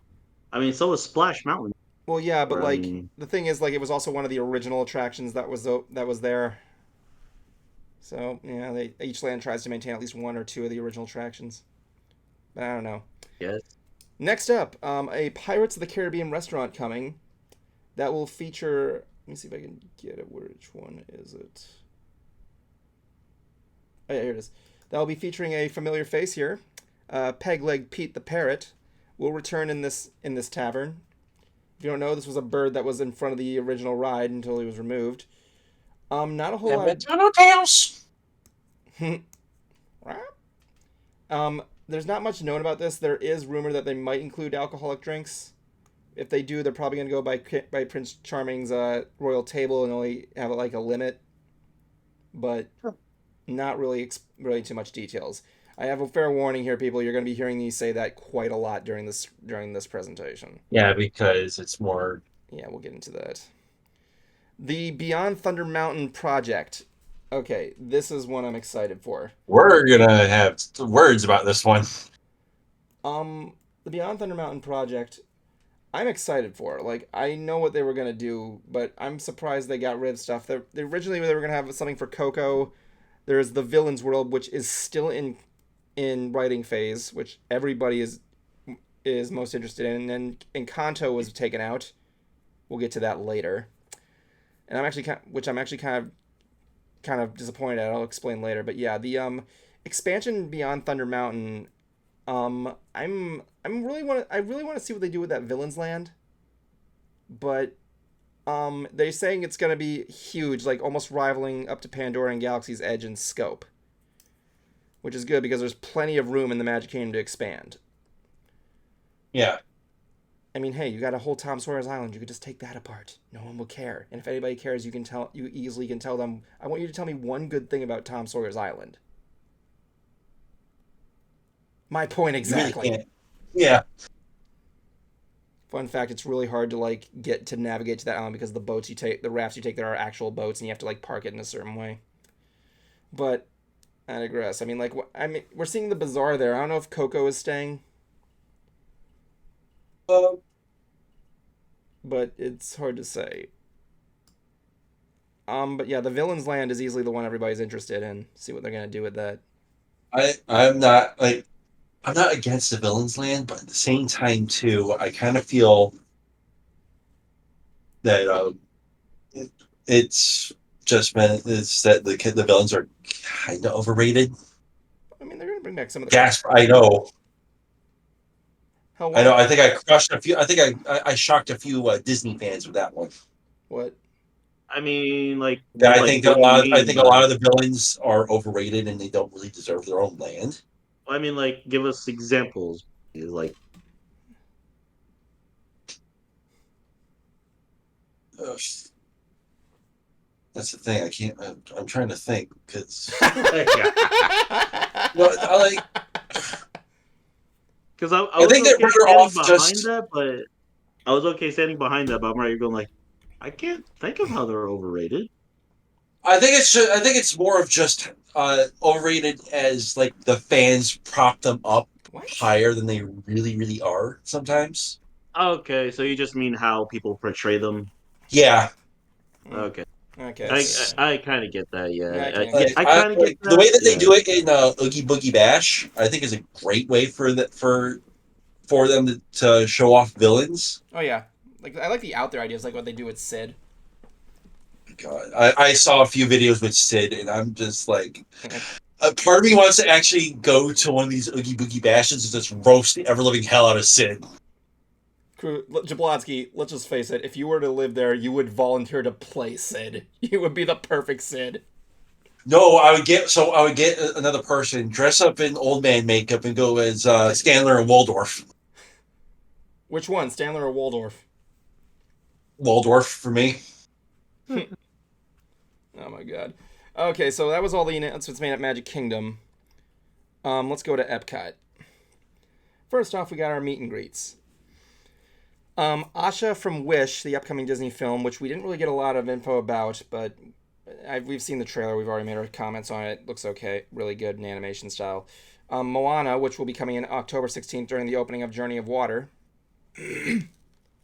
was Splash Mountain. Well, yeah, but Or, like the thing is, like it was also one of the original attractions that was there. So yeah, each land tries to maintain at least one or two of the original attractions. But I don't know. yes. Next up, a Pirates of the Caribbean restaurant coming that will feature. Let me see if I can get it. Which one is it? Oh yeah, here it is. That will be featuring a familiar face here. Pegleg Pete the Parrot will return in this tavern. If you don't know, this was a bird that was in front of the original ride until he was removed. Not a whole lot. Tails. There's not much known about this. There is rumor that they might include alcoholic drinks. If they do, they're probably going to go by Prince Charming's royal table and only have like a limit. but not really really too much details. I have a fair warning here, people. You're going to be hearing me say that quite a lot during this presentation. Yeah, because it's more. Yeah, we'll get into that. The Beyond Thunder Mountain project. Okay, this is one I'm excited for. We're gonna have words about this one. The Beyond Thunder Mountain project, I'm excited for. Like, I know what they were gonna do, but I'm surprised they got rid of stuff. Originally they were gonna have something for Coco. There's the Villains World, which is still in writing phase, which everybody is most interested in, and Encanto was taken out. We'll get to that later. And I'm actually kind of disappointed at. I'll explain later. But yeah, the expansion Beyond Thunder Mountain, I really want to see what they do with that Villains Land. But they're saying it's gonna be huge, like almost rivaling up to Pandora and Galaxy's Edge in scope, which is good because there's plenty of room in the Magic Kingdom to expand. Yeah. I mean, hey, you got a whole Tom Sawyer's Island. You could just take that apart. No one will care. And if anybody cares, you easily can tell them, I want you to tell me one good thing about Tom Sawyer's Island. My point exactly. Really yeah. Fun fact, it's really hard to like get to navigate to that island because the rafts you take there are actual boats and you have to like park it in a certain way. But I digress. I mean, we're seeing the bazaar there. I don't know if Coco is staying. But it's hard to say. But yeah, the Villains Land is easily the one everybody's interested in. See what they're gonna do with that. I'm not against the Villains Land, but at the same time too, I kind of feel that it's that the villains are kind of overrated. I mean, they're gonna bring back some of the Gasp! I know. Hell, I know. I think I crushed a few. I think I shocked a few Disney fans with that one. What? I mean, like, Yeah, I like, think what do you I mean think by a lot it? of the villains are overrated and they don't really deserve their own land. I mean, like, give us examples. Like, Ugh. That's the thing. I can't. I'm trying to think because well, because I I was think they're okay better standing off behind just. that, but I was okay standing behind that. But I'm right, you're going like, I can't think of how they're overrated. I think it's more of just overrated as like the fans prop them up What? higher than they really are sometimes. Okay, so you just mean how people portray them. Yeah, Okay, Okay. I kind of get that. Yeah, I can yeah, understand. I kind of get the that. way that they Yeah. do it in Oogie Boogie Bash, I think is a great way for them to show off villains. Oh yeah, like I like the out there ideas, like what they do with Sid. God, I saw a few videos with Sid, and I'm just like, part of me wants to actually go to one of these Oogie Boogie Bashes and just roast the ever living hell out of Sid. Jablonski, let's just face it. If you were to live there, you would volunteer to play Sid. You would be the perfect Sid. No, I would get another person, dress up in old man makeup, and go as Stanler and Waldorf. Which one, Stanler or Waldorf? Waldorf for me. Oh my god. Okay, so that was all the announcements made at Magic Kingdom. Let's go to Epcot. First off, we got our meet and greets. Asha from Wish, the upcoming Disney film, which we didn't really get a lot of info about, but we've seen the trailer. We've already made our comments on it. Looks okay. Really good in animation style. Moana, which will be coming in October 16th during the opening of Journey of Water.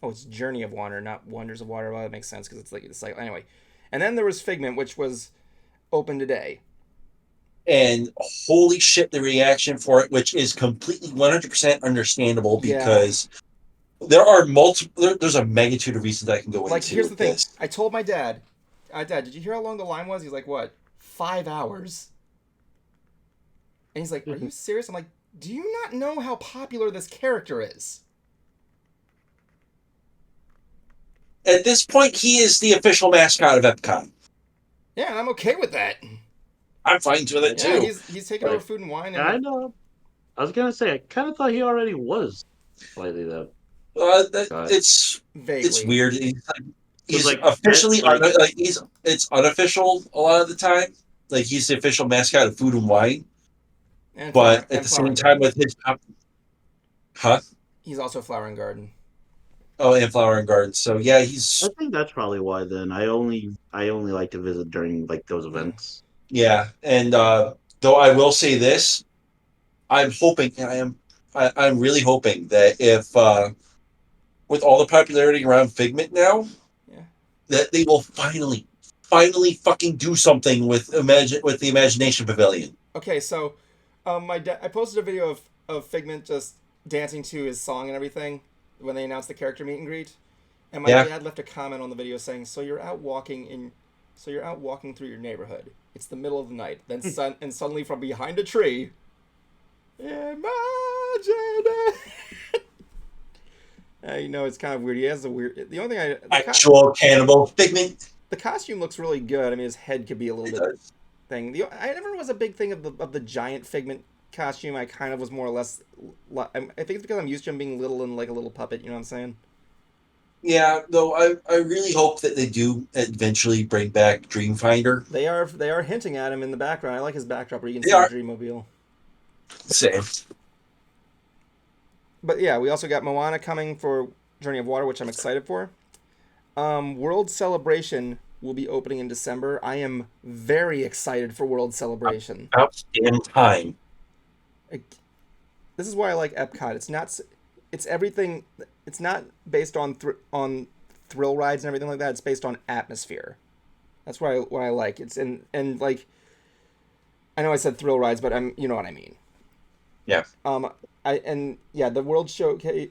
Oh, it's Journey of Water, not Wonders of Water. Well, that makes sense because it's like the cycle. Anyway. And then there was Figment, which was open today. And holy shit, the reaction for it, which is completely 100% understandable because there are there's a magnitude of reasons I can go into. Like, here's the thing. This. I told my dad, Dad, did you hear how long the line was? He's like, what? 5 hours? And he's like, are you serious? I'm like, do you not know how popular this character is? At this point, he is the official mascot of Epcot. Yeah, and I'm okay with that. I'm fine with it too. He's taking over Food and Wine. And I know. I was gonna say, I kind of thought he already was slightly though. It's vaguely. It's weird. He's like officially it's unofficial a lot of the time. like he's the official mascot of Food and Wine, And but at and the Flower same and time Garden. with his huh? He's also Flower and Garden. Oh, and Flower and Garden. So yeah, I he's think that's probably why. Then I only like to visit during like those Yeah. events. yeah. And though I will say this, I'm hoping, I'm really hoping that if with all the popularity around Figment now, Yeah. that they will finally fucking do something with the Imagination Pavilion. Okay, so I posted a video of Figment just dancing to his song and everything when they announced the character meet and greet, and my Yeah. dad left a comment on the video saying, so you're out walking through your neighborhood. It's the middle of the night. Then and suddenly from behind a tree, imagine it. You know, it's kind of weird. He has a weird. The only thing Actual cannibal Figment. the costume looks really good. I mean, his head could be a little It bit does. thing. I never was a big thing of the giant Figment costume. I kind of was more or less. I think it's because I'm used to him being little and like a little puppet. You know what I'm saying? Yeah, though I really hope that they do eventually bring back Dreamfinder. They are hinting at him in the background. I like his backdrop where you can They see the are. Dreammobile. Same. But yeah, we also got Moana coming for Journey of Water, which I'm excited for. World Celebration will be opening in December. I am very excited for World Celebration. Outstanding time. This is why I like Epcot. It's everything. It's not based on on thrill rides and everything like that. It's based on atmosphere. That's what I like. It's and like I know I said thrill rides, but you know what I mean. Yeah. The World Showcase,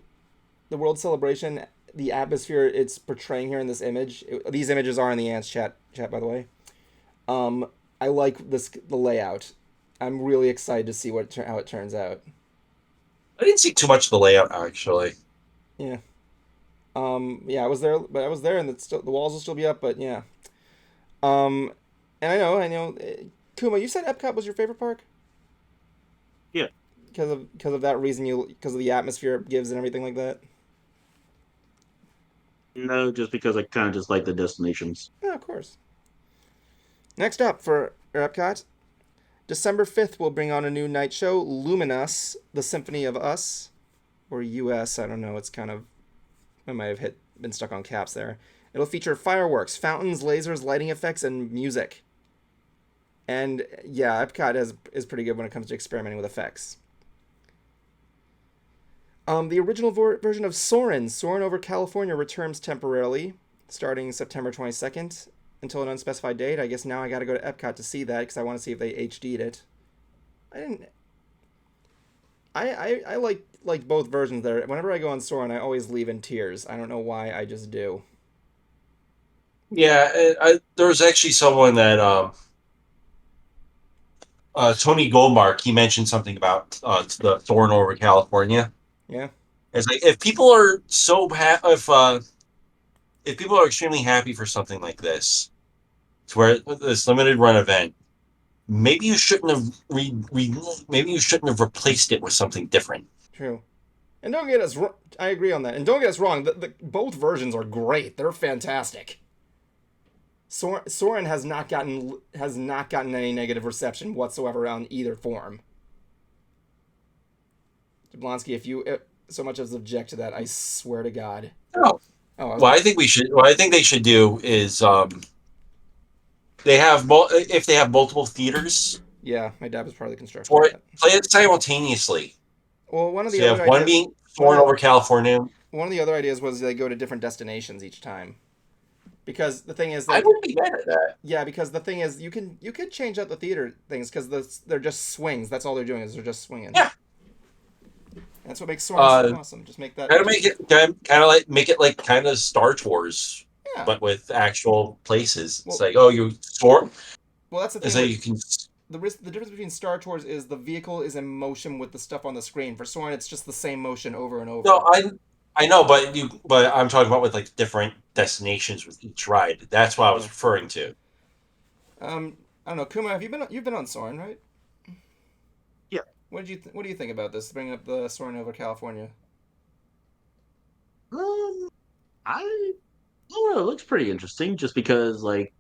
the World Celebration, the atmosphere it's portraying here in this image. These images are in the ants chat by the way. I like the layout. I'm really excited to see how it turns out. I didn't see too much of the layout actually. Yeah. Yeah, I was there, and the walls will still be up, but yeah. Um, and I know, Kuma, you said Epcot was your favorite park Yeah. because of that reason because of the atmosphere it gives and everything like that. No, just because I kind of just like the destinations. Yeah, of course. Next up for Epcot, December 5th, we'll bring on a new night show, Luminous, the Symphony of Us, or US. I don't know. It's kind of I might have been stuck on caps there. It'll feature fireworks, fountains, lasers, lighting effects, and music. And yeah, Epcot is pretty good when it comes to experimenting with effects. The original version of Soarin' over California, returns temporarily, starting September 22nd until an unspecified date. I guess now I got to go to Epcot to see that because I want to see if they HD'd it. I didn't. I like both versions there. Whenever I go on Soarin', I always leave in tears. I don't know why. I just do. Yeah, there was actually someone that Tony Goldmark, he mentioned something about the Thorn over California. Yeah. It's like if people are if people are extremely happy for something like this, to where this limited run event, maybe you shouldn't have maybe you shouldn't have replaced it with something different. True. And don't get us. I agree on that. And don't get us wrong. Both versions are great. They're fantastic. Soarin' has not gotten any negative reception whatsoever on either form. Jablonski, if you so much as object to that, I swear to God. Oh, Oh, what I think we should. What I think they should do is if they have multiple theaters. Yeah, my dad was part of the construction For of it, that. play it simultaneously. Well, one of So the you other have one ideas, being Thorn over California. one of the other ideas was they go to different destinations each time. Because the thing is, I like, wouldn't be mad at that. yeah, because the thing is, you could change out the theater things because they're just swings. That's all they're doing is they're just swinging. Yeah. That's what makes Soarin' so awesome. Just make that. Kind of make it kind of like make it like kind of Star Tours, Yeah. but with actual places. It's Well, like, oh, you soar. Well, that's the thing. It's like you can. The difference between Star Tours is the vehicle is in motion with the stuff on the screen. For Soarin', it's just the same motion over and over. No, I know, but I'm talking about with like different destinations with each ride. That's what I was referring to. I don't know, Kuma. You've been on Soarin', right? Yeah. What do you think about this? Bringing up the Soarin' over California. I don't know. It looks pretty interesting, just because like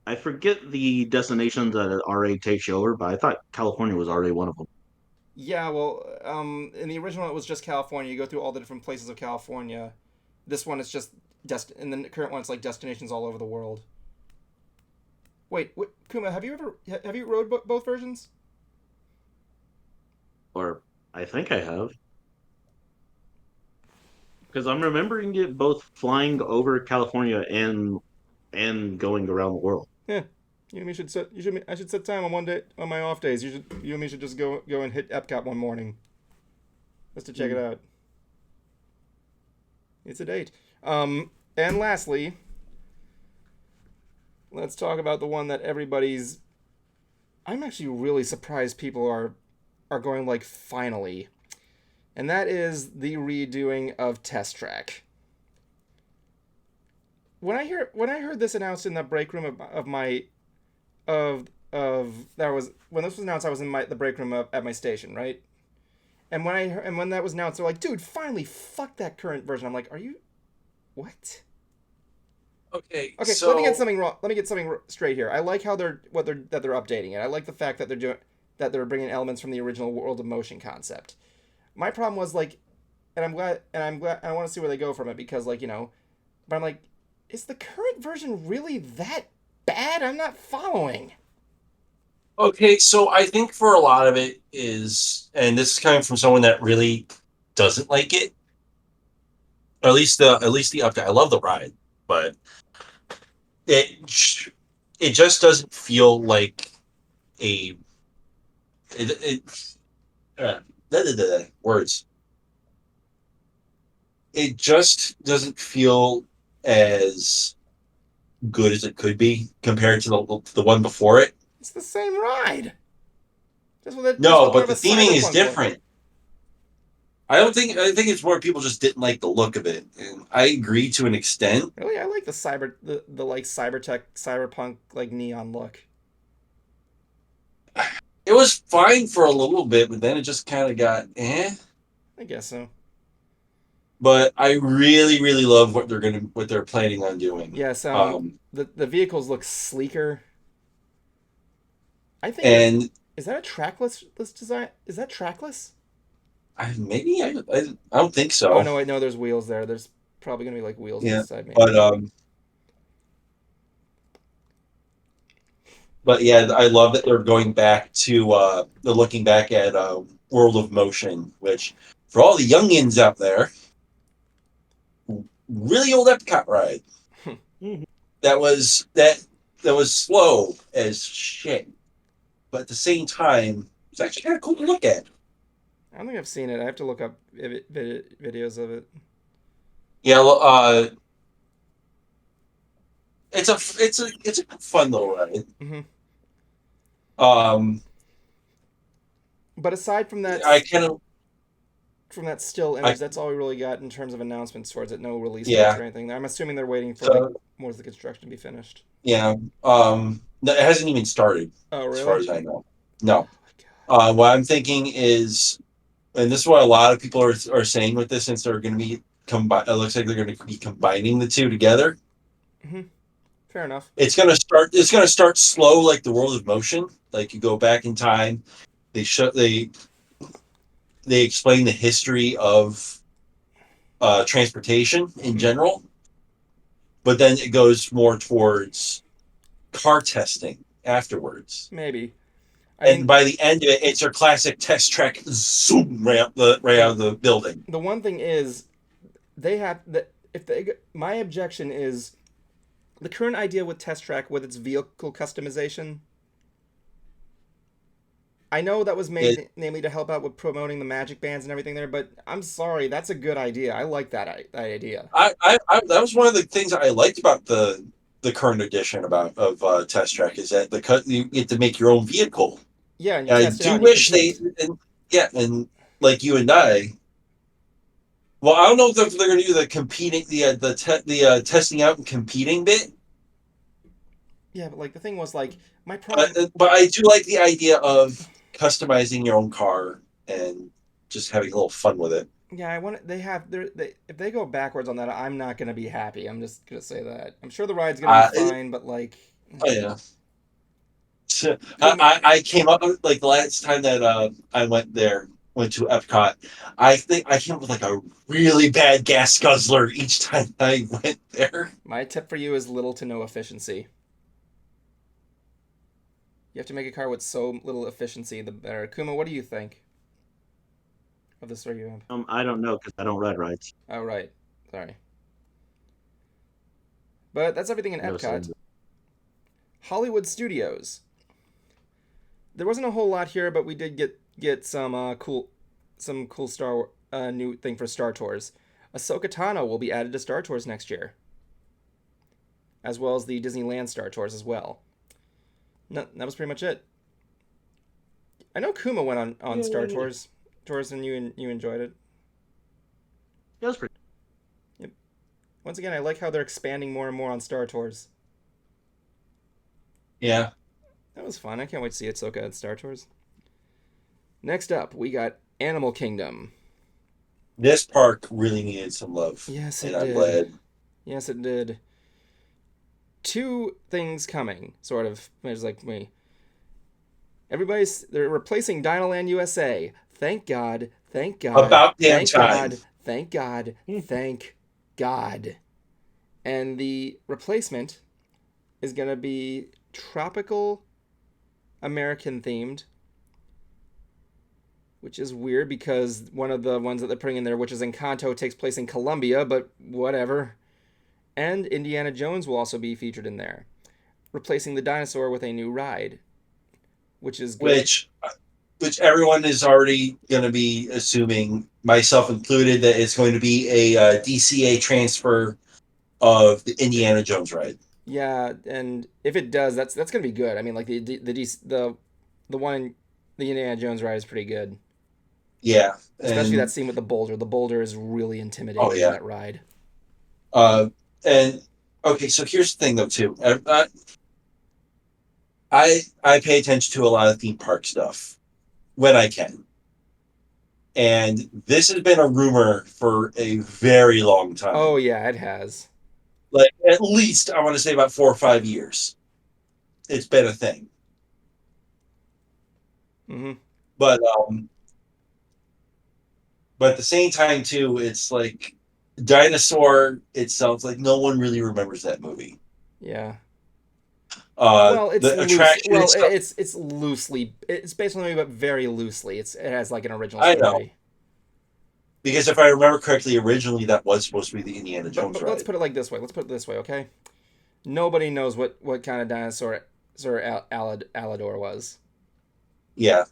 I forget the destinations that it already takes you over, but I thought California was already one of them. Yeah, well, in the original it was just California. You go through all the different places of California. This one is just in the current one it's like destinations all over the world. Wait, what, Kuma? Have you rode both versions? Or I think I have. Because I'm remembering it both flying over California and going around the world. Yeah, you and me should set. You should. I should set time on one day on my off days. You and me should just go and hit Epcot one morning just to check it out. It's a date. And lastly, let's talk about the one that everybody's. I'm actually really surprised people are going like finally, and that is the redoing of Test Track. When I heard this announced in the break room of my of that was when this was announced, I was in the break room at my station, right? And when that was announced, they're like, "Dude, finally, fuck that current version." I'm like, "Are you what?" Okay, Okay, so let me get something wrong. Let me get something straight here. I like how they're updating it. I like the fact that they're bringing elements from the original World of Motion concept. My problem was like, and I'm glad, and I want to see where they go from it because like but I'm like, is the current version really that bad? I'm not following. okay, so I think for a lot of it is, and this is coming from someone that really doesn't like it, or at least the update. I love the ride, but it it just doesn't feel like a it uh, words. It just doesn't feel as good as it could be compared to the one before it. It's the same ride. Just No, with more but of a the theming is cyberpunk look. different. I think it's more people just didn't like the look of it. And I agree to an extent. Really, I like the like cyberpunk like neon look. It was fine for a little bit, but then it just kind of got eh. I guess so. But I really, really love what they're planning on doing. Yes, the vehicles look sleeker. I think that's And is that a trackless design? Is that trackless? I don't think Oh so. no, wait, no, there's wheels there. There's probably gonna be like wheels on Yeah, the side, maybe. but but yeah, I love that they're going back to they're looking back at World of Motion, which for all the youngins out there, really old Epcot ride. Mhm. That was slow as shit, but at the same time, it's actually kind of cool to look at. I don't think I've seen it. I have to look up videos of it. Yeah, well, it's a fun little ride. Hmm. Um, But aside I kind of from that still I image, that's all we really got in terms of announcements towards it. No release dates yeah. or anything. I'm assuming they're waiting for like So more of the construction to be finished. yeah, no, it hasn't even started Oh, as far really? as I know. No. Oh my god. What I'm thinking is, and this is what a lot of people are saying with this, since they're going to be it looks like they're going to be combining the two together. Hmm. Fair enough. It's going to start slow, like the World of Motion. Like you go back in time, they they explain the history of transportation in Hmm. general, but then it goes more towards car testing afterwards. Maybe. I And mean, by the end of it, it's your classic test track zoom right out the of the building. the one thing is they have that if they my objection is the current idea with Test Track with its vehicle customization. I know that was It, made namely to help out with promoting the magic bands and everything there, but I'm sorry, that's a good idea. I like that idea. that was one of the things I liked about the current edition of test track is that you get to make your own vehicle. Yeah, and you And I test it out do and you wish compete. and like you and I. Well, I don't know if they're going to do the competing, testing out and competing bit, Yeah, but like the thing was like my problem. but I do like the idea of customizing your own car and just having a little fun with it. Yeah, I want they have they if they go backwards on that, I'm not gonna be happy. I'm just gonna say that. I'm sure the ride's gonna be Uh, fine, but like Oh yeah. So, I came up with, like, the last time that I went to Epcot. I think I came up with like a really bad gas guzzler each time I went there. My tip for you is little to no efficiency. You have to make a car with so little efficiency, the better. Kuma, what do you think of the story you have? I don't know because I don't ride rides. Oh, right. Sorry. But that's everything in No, so Epcot. Hollywood Studios. There wasn't a whole lot here, but we did get some cool Star new thing for Star Tours. Ahsoka Tano will be added to Star Tours next year, as well as the Disneyland Star Tours as well. No, that was pretty much it. I know Kuma went on Star Tours and you enjoyed it. that was pretty. Yep. Once again, I like how they're expanding more and more on Star Tours. Yeah. That was fun. I can't wait to see Ahsoka at Star Tours. Next up, we got Animal Kingdom. This park really needed some love. Yes, and it I'm did. glad. Yes, it did. Two things coming, sort of. There's like me. They're replacing Dinoland USA. Thank God. Thank God. About damn thank time. God. Thank God. Thank God. And the replacement is gonna be tropical American themed, which is weird because one of the ones that they're putting in there, which is Encanto, takes place in Colombia, but whatever. And Indiana Jones will also be featured in there, replacing the dinosaur with a new ride, which is good. Which everyone is already going to be assuming, myself included, that it's going to be a DCA transfer of the Indiana Jones ride. Yeah, and if it does, that's gonna be good. I mean, like the one in the Indiana Jones ride is pretty good. Yeah, Especially that scene with the boulder. The boulder is really intimidating Oh, yeah. in that ride. And okay, so here's the thing though too. I pay attention to a lot of theme park stuff when I can, and this has been a rumor for a very long time. Oh yeah, it has. Like at least I want to say about 4 or 5 years. It's been a thing. Mm-hmm. But at the same time too, it's like Dinosaur itself. Like no one really remembers that movie. Yeah. Well, it's the loose. attraction. Well, itself, it's loosely. It's based on the movie, but very loosely. It has like an original I story. know. Because if I remember correctly, originally that was supposed to be the Indiana Jones But ride. let's put it like this way. Let's put it this way, okay? Nobody knows what kind of dinosaur Sir Alador was. Yeah.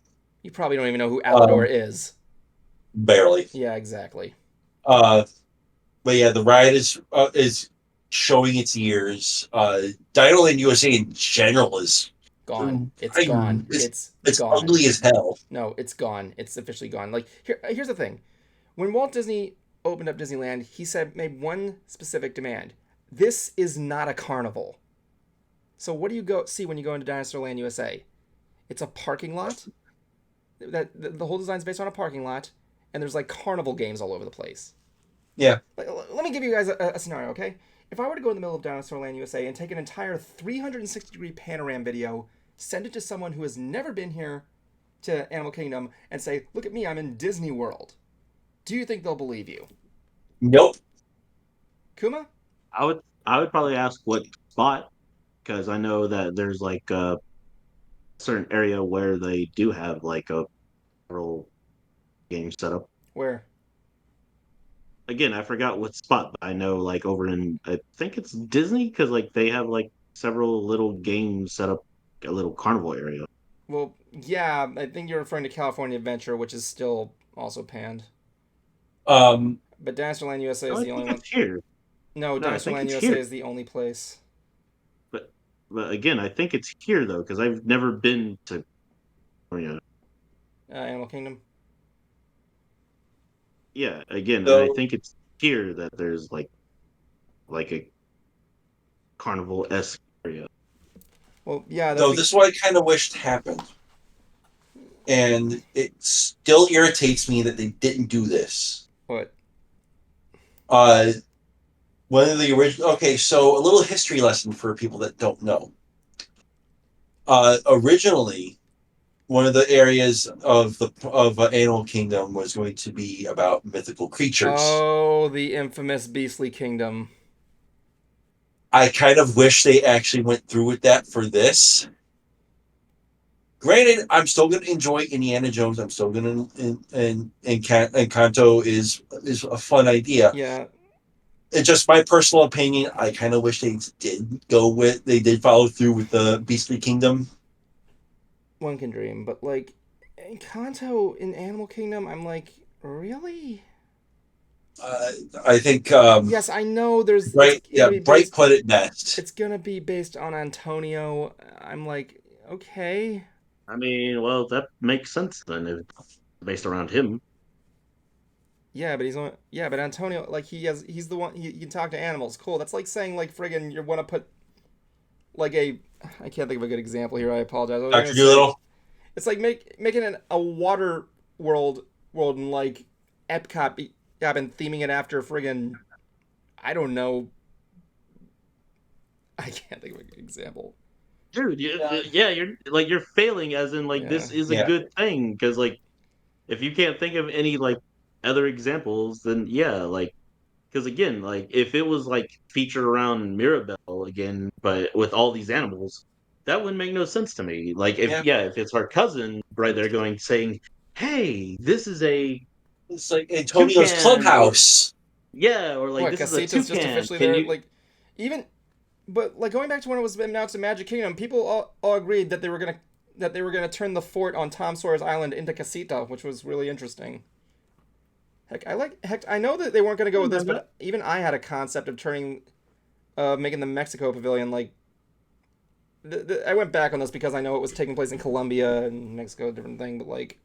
You probably don't even know who Alador is. Barely. Yeah, exactly. But yeah, the ride is showing its years. Dinoland USA in general is Gone. It's gone. It's gone. Ugly as hell. No, it's gone. It's officially gone. Like here's the thing. When Walt Disney opened up Disneyland, he made one specific demand. This is not a carnival. So what do you go see when you go into Dinosaurland USA? It's a parking lot. That the whole design's based on a parking lot, and there's like carnival games all over the place. Yeah. Let me give you guys a scenario, okay? If I were to go in the middle of Dinosaurland USA and take an entire 360-degree panorama video, send it to someone who has never been here to Animal Kingdom, and say, "Look at me, I'm in Disney World," do you think they'll believe you? Nope. Kuma? I would probably ask what spot, because I know that there's like a certain area where they do have like a real game set up. Where? Again, I forgot what spot, but I know like over in I think it's Disney because like they have like several little games set up, a little carnival area. Well, yeah, I think you're referring to California Adventure, which is still also panned. Um, But Dinosaurland USA No, is I the think only one. it's here. No, No, I think Dinosaurland it's USA here. is the only place. But again, I think it's here though because I've never been to California. Animal Kingdom. Yeah, again, and I so think it's here that there's like a carnival esque area. Well, yeah, so this is what I kind of wished happened, and it still irritates me that they didn't do this. What? One of the original. Okay, so a little history lesson for people that don't know. Originally, one of the areas of Animal Kingdom was going to be about mythical creatures. Oh, the infamous Beastly Kingdom. I kind of wish they actually went through with that for this. Granted, I'm still going to enjoy Indiana Jones. I'm still going to, and Kanto is a fun idea. Yeah. It's just my personal opinion. I kind of wish they did follow through with the Beastly Kingdom. One can dream, but like in Kanto in Animal Kingdom, I'm like, really? I think Yes, I know. There's Bright, it's gonna be Bright based. put it best. It's gonna be based on Antonio. I'm like, okay. I mean, well, that makes sense then if it's based around him. Yeah, but he's on. Yeah, but Antonio, like he's the one. He can talk to animals. Cool. That's like saying like friggin' you want to put like a. I can't think of a good example here. I apologize. I was Dr. gonna say Doolittle. it's like making a water world and like Epcot. I've been theming it after friggin' I don't know. I can't think of a good example. Dude, yeah, you're failing as in like Yeah. this is a Yeah. good thing because like if you can't think of any like other examples, then yeah, like because again, like if it was like featured around Mirabelle again, but with all these animals, that wouldn't make no sense to me. Like if Yeah. yeah, if it's her cousin right there going saying, "Hey, this is a It's like Antonio's toucan," or clubhouse. yeah, or like What? this is a Casita's just toucan. officially Can there. you? Like, even but like going back to when it was announced in Magic Kingdom, people all agreed that they were gonna turn the fort on Tom Sawyer's Island into Casita, which was really interesting. Heck, I know that they weren't gonna go with this, Remember but even I had a concept of making the Mexico Pavilion like. I went back on this because I know it was taking place in Colombia and Mexico, a different thing. But like,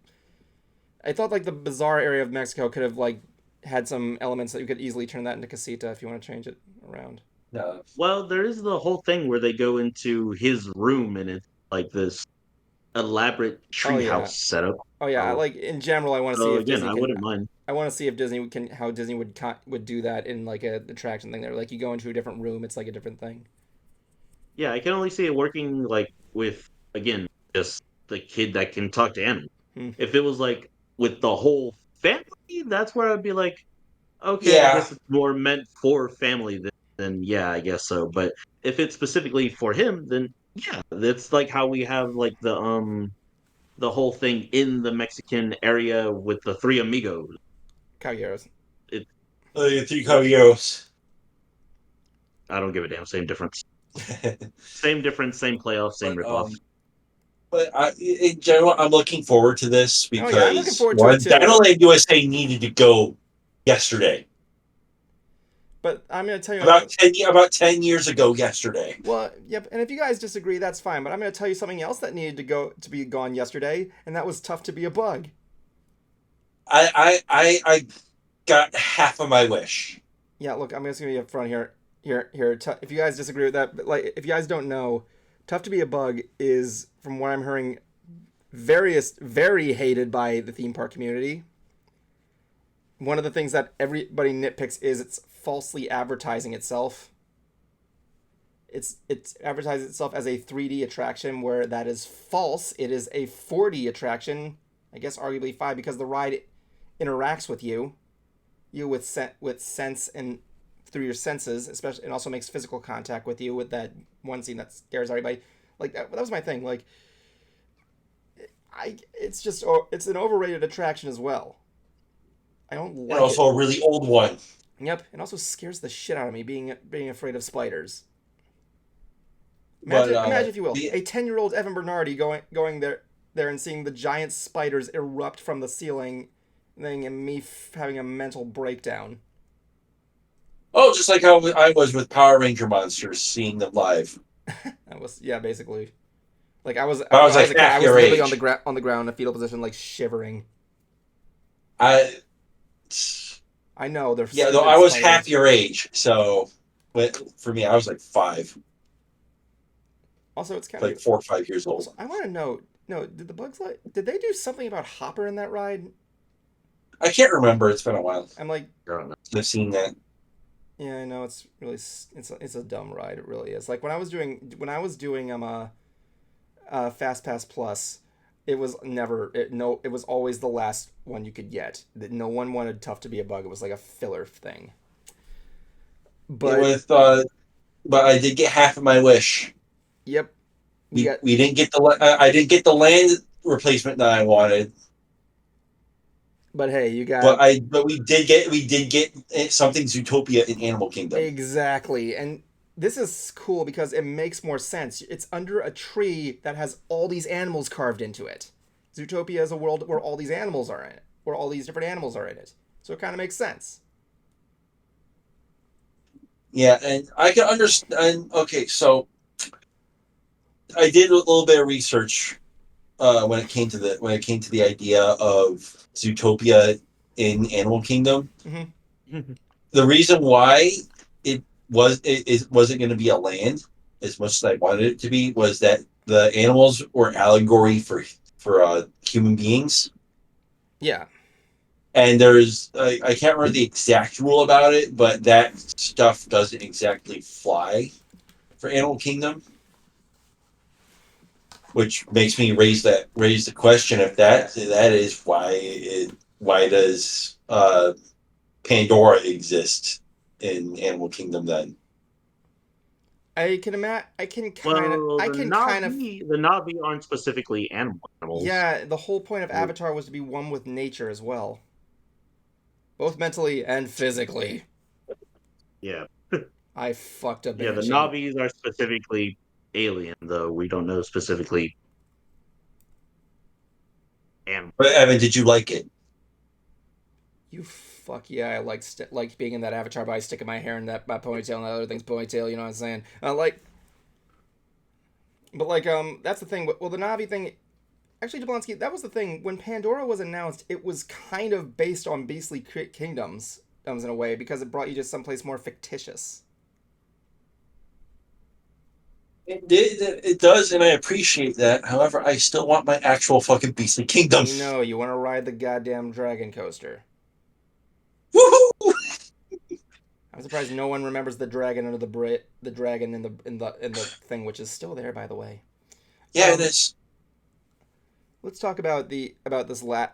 I thought like the bizarre area of Mexico could have like had some elements that you could easily turn that into Casita if you want to change it around. No. Well, there is the whole thing where they go into his room and it's like this elaborate Oh yeah, treehouse setup. oh yeah. So, Like in general, I want to see so if again, Disney I can. wouldn't mind. I want to see if Disney can how Disney would do that in like a attraction thing there. Like you go into a different room, it's like a different thing. Yeah, I can only see it working like with again just the kid that can talk to animals. Hmm. If it was like with the whole family, that's where I'd be like, okay, I Yeah. guess it's more meant for family than yeah, I guess so. But if it's specifically for him, then yeah, that's like how we have like the whole thing in the Mexican area with the three amigos. Caballeros. It The Three Caballeros. I don't give a damn. Same difference. Same difference. Same playoff. Same but ripoff. in general, I'm looking forward to this Oh yeah, I'm looking because forward to one, it too. Dinoland USA needed to go yesterday. But I'm gonna tell you About 10 years ago yesterday. Well, yep. And if you guys disagree, that's fine. But I'm going to tell you something else that needed to be gone yesterday, and that was Tough to Be a Bug. I got half of my wish. Yeah, look, I'm just going to be upfront here. If you guys disagree with that, but like, if you guys don't know, Tough to Be a Bug is, from what I'm hearing, very hated by the theme park community. One of the things that everybody nitpicks is it's falsely advertising itself. It's advertised itself as a 3D attraction where that is false. It is a 4D attraction, I guess arguably 5 because the ride interacts with you with sense and through your senses, especially, and also makes physical contact with you with that one scene that scares everybody. Like that was my thing. Like it's an overrated attraction as well. I don't like And also it. a really old one. Yep, it also scares the shit out of me being afraid of spiders. But Imagine if you will, a 10-year-old Evan Bernardi going there and seeing the giant spiders erupt from the ceiling, and me having a mental breakdown. Oh, just like how I was with Power Ranger monsters, seeing them live. That was basically. Like I was I was like a kid, I half was your literally age. on the ground in a fetal position, like shivering. I know they're Yeah, though I was half your age, so but for me, I was like 5, Also, it's kind like of 4 or 5 years old. Also, I want to know. No, did the bugs did they do something about Hopper in that ride? I can't remember. It's been a while. I'm like, I've seen that. yeah, I know it's really it's a dumb ride. It really is. Like when I was doing Fast Pass Plus, it was it was always the last one you could get. That no one wanted Tough to Be a Bug. It was like a filler thing. But but I did get half of my wish. yep, We didn't get I didn't get the land replacement that I wanted. But hey, you got but we did get something Zootopia in Animal Kingdom. exactly, and this is cool because it makes more sense. It's under a tree that has all these animals carved into it. Zootopia is a world where all these animals are in it, where all these different animals are in it. So it kind of makes sense. Yeah, and I can understand. Okay, so I did a little bit of research when it came to the idea of Zootopia in Animal Kingdom. Mm-hmm. The reason why it wasn't going to be a land as much as I wanted it to be was that the animals were allegory for human beings. Yeah. And there's I can't remember the exact rule about it, but that stuff doesn't exactly fly for Animal Kingdom, which makes me raise the question if that is why does Pandora exist in Animal Kingdom then? I can imagine. Well, I the can kind of. Navi aren't specifically animals. Yeah, the whole point of Avatar was to be one with nature as well, both mentally and physically. Yeah. I fucked a Yeah, the banshee. Navis are specifically alien, though we don't know specifically animal. But Evan, did you like it? You fuck yeah! I like being in that Avatar by sticking my hair in my ponytail and that other thing's ponytail. You know what I'm saying? That's the thing. Well, the Navi thing. Actually, Jablonski, that was the thing. When Pandora was announced, it was kind of based on Beastly Kingdoms, in a way, because it brought you to someplace more fictitious. It does, and I appreciate that. However, I still want my actual fucking Beastly Kingdom. You know, you want to ride the goddamn dragon coaster. Woohoo! I'm surprised no one remembers the dragon under the dragon in the thing, which is still there, by the way. Yeah, it is. Let's talk about the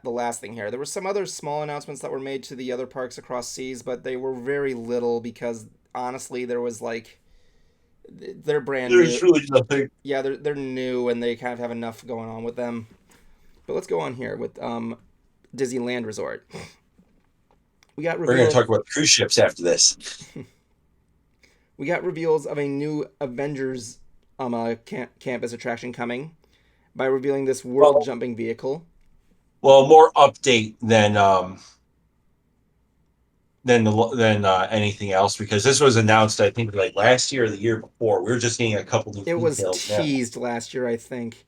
last thing here. There were some other small announcements that were made to the other parks across seas, but they were very little because honestly, there was like they're brand new. There's really nothing. Yeah, they're new and they kind of have enough going on with them. But let's go on here with Disneyland Resort. We're going to talk about cruise ships after this. We got reveals of a new Avengers campus attraction coming by revealing this world jumping vehicle. Well, more update than anything else, because this was announced, I think, like last year or the year before. We were just getting a couple new details. It was teased last year, I think.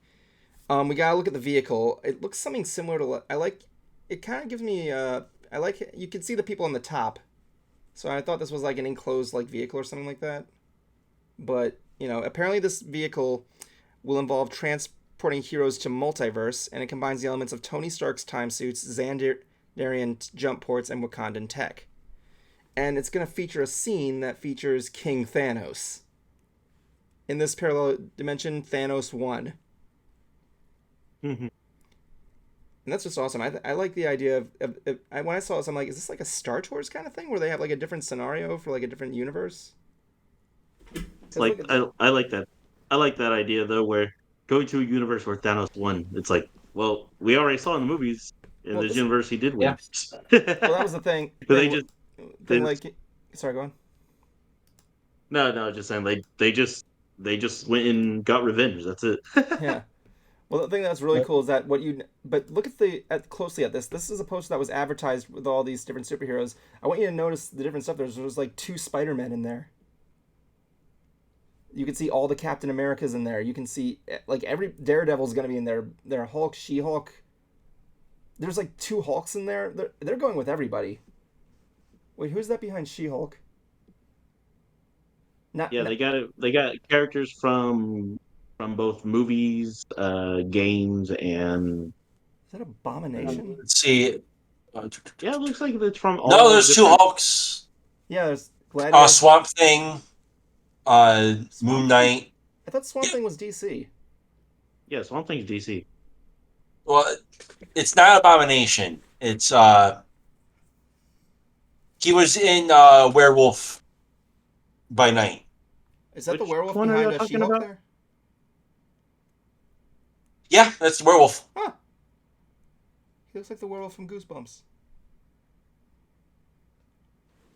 We gotta look at the vehicle. It looks something similar to. It kind of gives me. I like it. You can see the people on the top, so I thought this was like an enclosed like vehicle or something like that. But apparently this vehicle will involve transporting heroes to multiverse, and it combines the elements of Tony Stark's time suits, Xandarian jump ports, and Wakandan tech. And it's going to feature a scene that features King Thanos. In this parallel dimension, Thanos won. Mm-hmm. And that's just awesome. I like the idea of when I saw this, I'm like, is this like a Star Tours kind of thing where they have like a different scenario for like a different universe? Like I like that. I like that idea though, where going to a universe where Thanos won. It's like, well, we already saw in the movies in this universe he did win. Yeah. Well, that was the thing. Sorry, go on. No, just saying they just went and got revenge. That's it. Yeah. Well, the thing that's really cool is that but look closely at this. This is a poster that was advertised with all these different superheroes. I want you to notice the different stuff. There's like 2 Spider-Men in there. You can see all the Captain Americas in there. You can see like every Daredevil's gonna be in there. There Hulk, She-Hulk. There's like 2 Hulks in there. They're going with everybody. Wait, who's that behind She-Hulk? They got characters from both movies, games, and is that Abomination? Let's see. Yeah, it looks like it's from all. No, there's 2 Hulks. Yeah, there's Gladiator. Swamp Thing, Moon Knight. I thought Swamp Thing was DC. Yeah, Swamp Thing's DC. Well, it's not Abomination. It's he was in Werewolf by Night. Is that the Which werewolf one are behind you talking She-Hulk about? there? Yeah, that's the Werewolf. Huh. He looks like the werewolf from Goosebumps.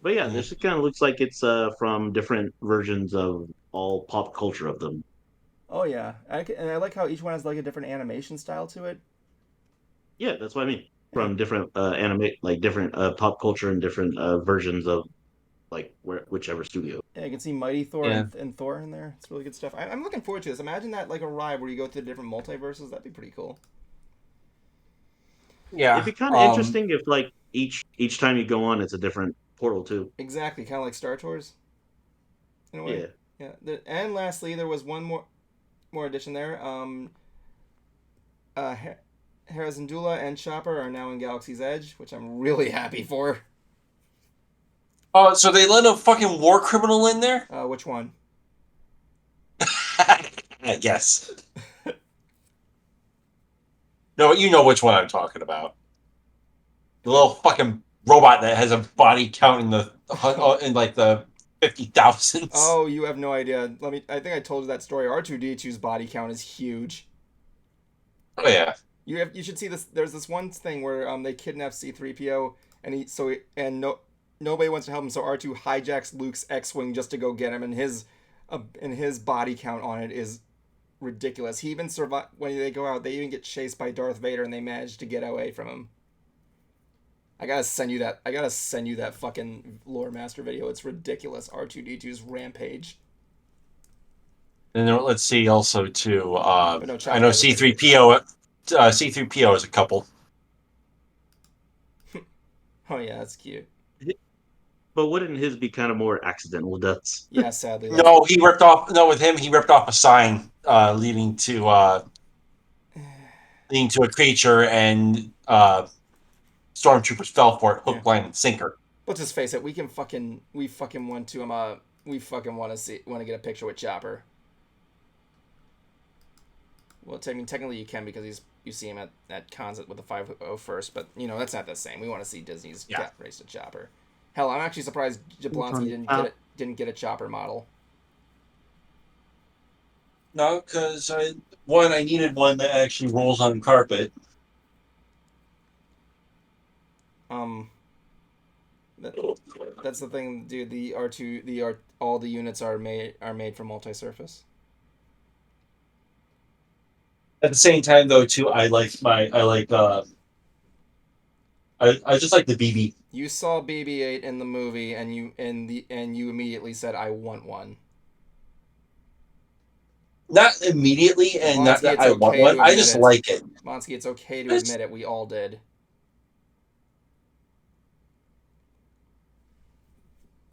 But yeah, this kind of looks like it's from different versions of all pop culture of them. Oh yeah, and I like how each one has like a different animation style to it. Yeah, that's what I mean. Yeah, From different like different pop culture and different versions of like whichever studio. yeah, you can see Mighty Thor Yeah. and Thor in there. It's really good stuff. I'm looking forward to this. Imagine that like a ride where you go through the different multiverses. That'd be pretty cool. Yeah. It'd be kind of interesting if like each time you go on, it's a different portal too. Exactly, kind of like Star Tours in a way. Yeah. Yeah. And lastly, there was one more addition there. Hera Syndulla and Chopper are now in Galaxy's Edge, which I'm really happy for. Oh, so they let a fucking war criminal in there? Which one? I guess. No, you know which one I'm talking about. The little fucking robot that has a body count in like the 50,000s. Oh, you have no idea. I think I told you that story. R2D2's body count is huge. Oh yeah. You should see this. There's this one thing where they kidnap C3PO and nobody wants to help him. So R2 hijacks Luke's X-wing just to go get him, and his body count on it is ridiculous. He even survived when they go out. They even get chased by Darth Vader, and they manage to get away from him. I gotta send you that fucking lore master video. It's ridiculous. R2D2's rampage. And then let's see also too. no, I know Chopper- C3PO. C3PO is a couple. Oh yeah, that's cute. But wouldn't his be kind of more accidental deaths? Yeah, sadly. No, he ripped off. No, with him, he ripped off a sign leading to a creature, and stormtroopers fell for it, hook, line, and sinker. Let's just face it. We fucking want to we fucking want to get a picture with Chopper. Well, technically you can because you see him at cons with the 501st, but that's not the same. We want to see Disney's race to Chopper. Hell, I'm actually surprised Jablonski didn't get a Chopper model. No, because I needed one that actually rolls on carpet. That's the thing, dude. The R2 all the units are made for multi-surface. At the same time, though, too, I just like the BB. You saw BB-8 in the movie, and you immediately said, "I want one." Not immediately, and Monsky, not that I want one. I just like it. Monsky, it's okay to admit it. We all did.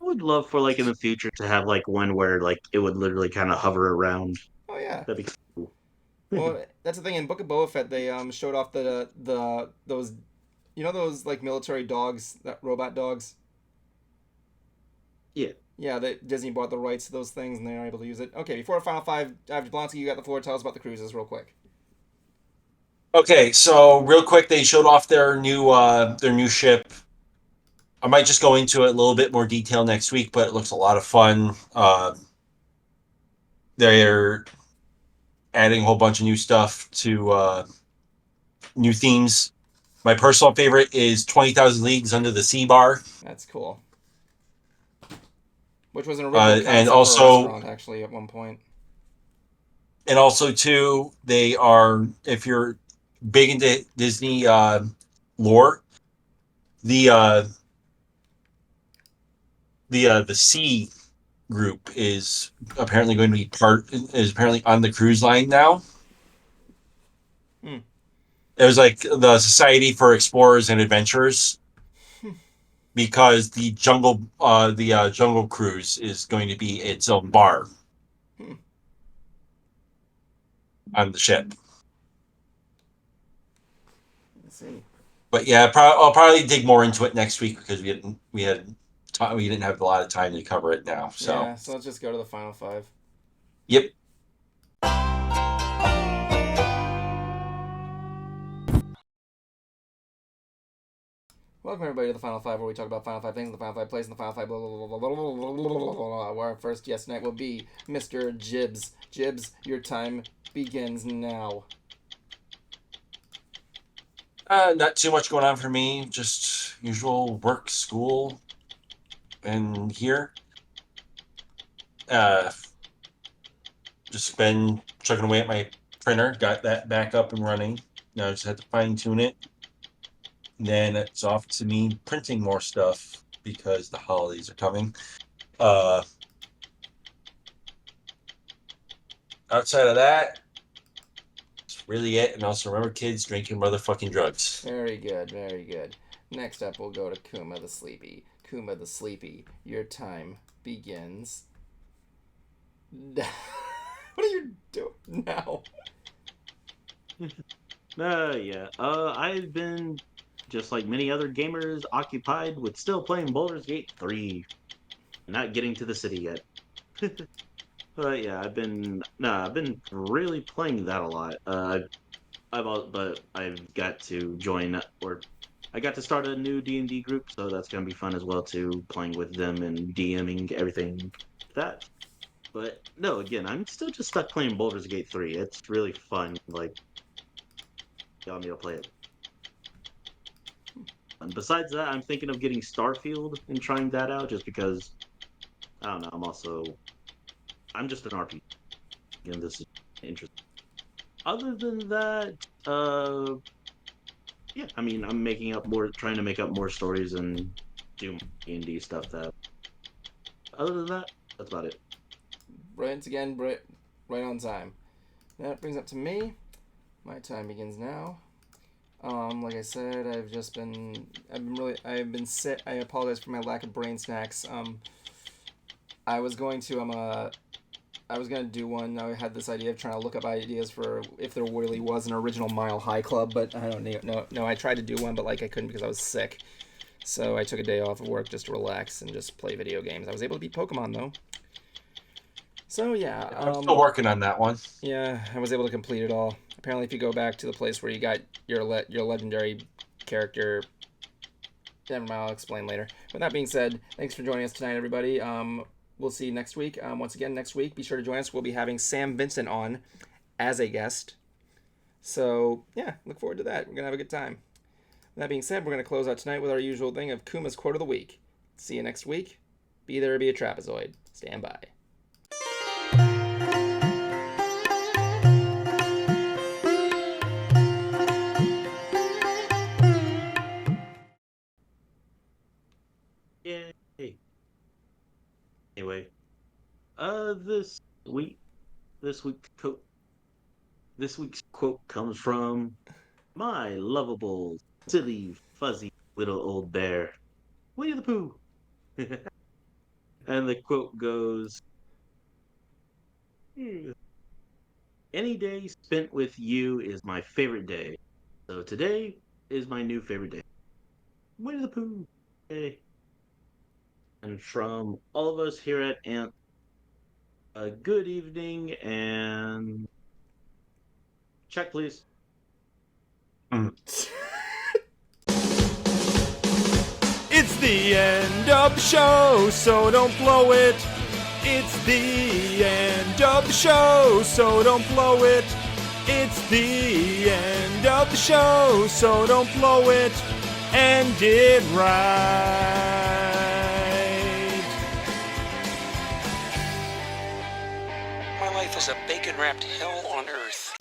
I would love for like in the future to have like one where like it would literally kind of hover around. Oh yeah. That'd be cool. Well, that's the thing. In Book of Boba Fett, they showed off those those like military dogs, that robot dogs. Yeah. Yeah, Disney bought the rights to those things, and they are able to use it. Okay, before Final Five, Jablonski, you got the floor. Tell us about the cruises real quick. Okay, so real quick, they showed off their new ship. I might just go into it a little bit more detail next week, but it looks a lot of fun. They're adding a whole bunch of new stuff to new themes. My personal favorite is 20,000 Leagues Under the Sea Bar. That's cool. Which was an original concept and for also a restaurant, actually, at one point. And also, too, they are, if you're big into Disney lore, the Sea group is apparently going to be apparently on the cruise line now. It was like the Society for Explorers and Adventurers, because the Jungle Cruise is going to be its own bar on the ship. Let's see. But yeah, I'll probably dig more into it next week because we didn't have a lot of time to cover it now. So yeah, so let's just go to the Final Five. Yep. Welcome everybody to the Final Five, where we talk about Final Five things, the Final Five plays, and the Final Five blah blah blah blah blah blah blah blah. Where our first guest tonight will be Mr. Jibs. Jibs, your time begins now. Not too much going on for me. Just usual work, school, and here. Just been chugging away at my printer. Got that back up and running. Now I just had to fine tune it. And then it's off to me printing more stuff because the holidays are coming. Outside of that, that's really it. And also remember, kids, drinking motherfucking drugs. Very good, very good. Next up, we'll go to Kuma the Sleepy. Kuma the Sleepy, your time begins. What are you doing now? Yeah. I've been, just like many other gamers, occupied with still playing Baldur's Gate 3. Not getting to the city yet. But yeah, I've been really playing that a lot. But I've got to join, or I got to start a new D&D group, so that's gonna be fun as well too, playing with them and DMing everything that. But no, again, I'm still just stuck playing Baldur's Gate 3. It's really fun. Like, y'all need to play it. And besides that, I'm thinking of getting Starfield and trying that out, just because I don't know. I'm just an RPG, and this is interesting. Other than that, yeah, I mean, I'm trying to make up more stories and do D&D stuff. That. Other than that, that's about it. Right again, right on time. That brings up to me. My time begins now. Like I said, I've been sick. I apologize for my lack of brain snacks. I was going to do one. I had this idea of trying to look up ideas for if there really was an original Mile High Club, but I don't know. No, I tried to do one, but I couldn't because I was sick. So I took a day off of work just to relax and just play video games. I was able to beat Pokemon though. So yeah, I'm still working on that one. Yeah, I was able to complete it all. Apparently, if you go back to the place where you got your legendary character, never mind, I'll explain later. With that being said, thanks for joining us tonight, everybody. We'll see you next week. Once again, next week, be sure to join us. We'll be having Sam Vincent on as a guest. So yeah, look forward to that. We're gonna have a good time. With that being said, we're gonna close out tonight with our usual thing of Kuma's quote of the week. See you next week. Be there or be a trapezoid. Stand by. Yay. Anyway, this week's quote comes from my lovable, silly, fuzzy little old bear, Winnie the Pooh. And the quote goes, "Any day spent with you is my favorite day. So today is my new favorite day. Winnie the Pooh." Yay. And from all of us here at ANT, a good evening, and check, please. It's the end of the show, so don't blow it. It's the end of the show, so don't blow it. It's the end of the show, so don't blow it. End it right. My life is a bacon-wrapped hell